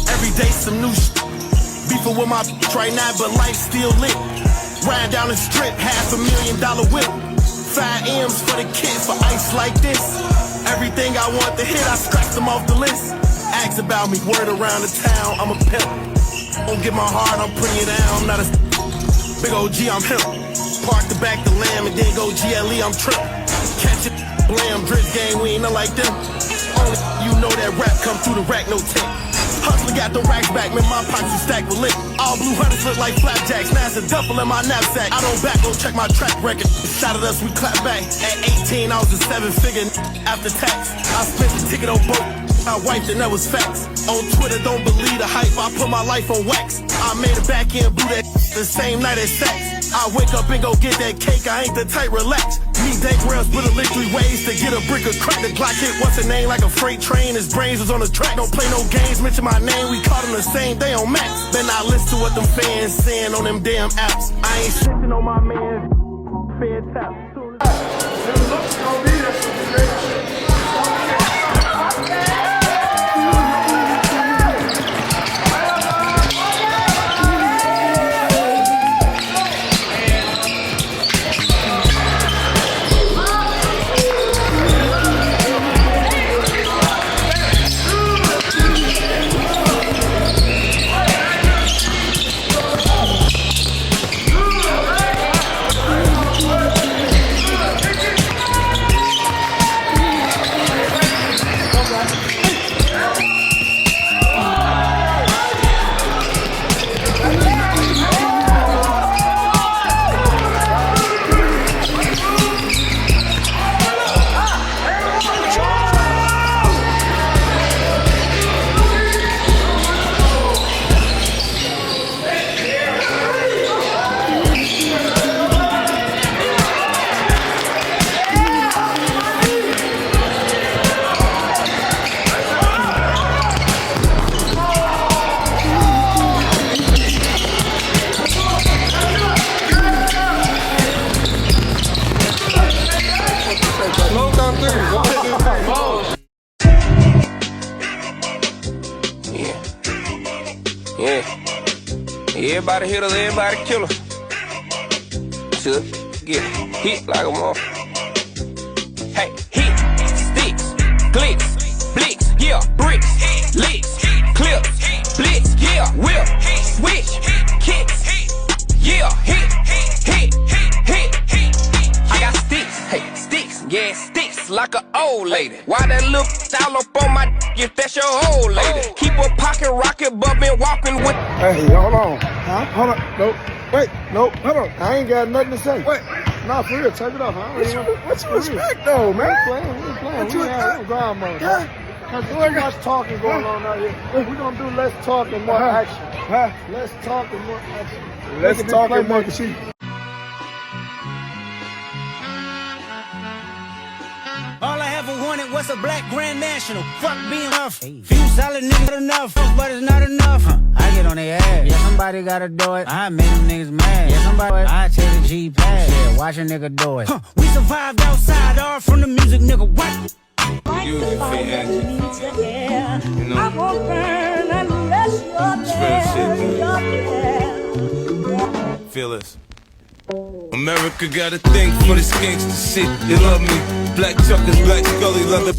Every day some new beefing with my right now, but life still lit. Riding down the strip, $500,000 whip. 5 M's for the kids for ice like this. Everything I want to hit, I scratch them off the list. Ask about me, word around the town, I'm a pimp. Don't get my heart, I'm putting it down. I'm not a big OG, I'm him. Park the back the lamb and then go GLE, I'm trip. Catch it, blam, drip game, we ain't nothing like them. Only you know that rap come through the rack, no tape. Hustler got the racks back, man, my pockets are stacked with lit. All blue hunters look like flapjacks, now it's a duffel in my knapsack. I don't back, go check my track record. Shot at us, we clap back. At 18, I was a 7-figure after tax. I spent the ticket on boat, I wiped and that was facts. On Twitter, don't believe the hype, I put my life on wax. I made a back end, blew that the same night as sex. I wake up and go get that cake, I ain't the type, relax. Me, Dank Rails, put a lick 3 ways to get a brick of crack. The Glock hit what's her name like a freight train. His brains was on the track. Don't play no games, mention my name. We caught him the same day on Max. Then I listen to what them fans saying on them damn apps. I ain't sitting on my man. Fair tap. Everybody hitter, everybody killer. To get hit like a motherfucker. Hey, hit, sticks, clicks, blicks, yeah, bricks, licks, clips, blitz, yeah, whip, switch, kicks, yeah, hit. I got sticks, hey, sticks, yeah, sticks like an old lady. Why that look all up on my if that's your old lady? Keep a pocket rocket, but been walking with. Hey, hold on. Huh? Hold on. Nope. Wait. Nope. Hold on. I ain't got nothing to say. Wait. Nah, for real. Take it off. What's your respect, though, man? We ain't playing. We ain't grind mode. There's too much talking going on out here. We're going to do less talk and more action. Less talk and more action. Let's talk and more action. All I ever wanted was a black Grand National. Fuck being rough. Few solid niggas enough, but it's not enough. I get on their ass. Yeah, somebody gotta do it. I made them niggas mad. Yeah, somebody. I take the G pass. Yeah, watch a nigga do it. We survived outside, all from the music, nigga. What? You fit energy. You know, I won't burn unless you're there. feel us. America got a thing for this gangsta shit. They love me. Black chuckers, black scully, leather.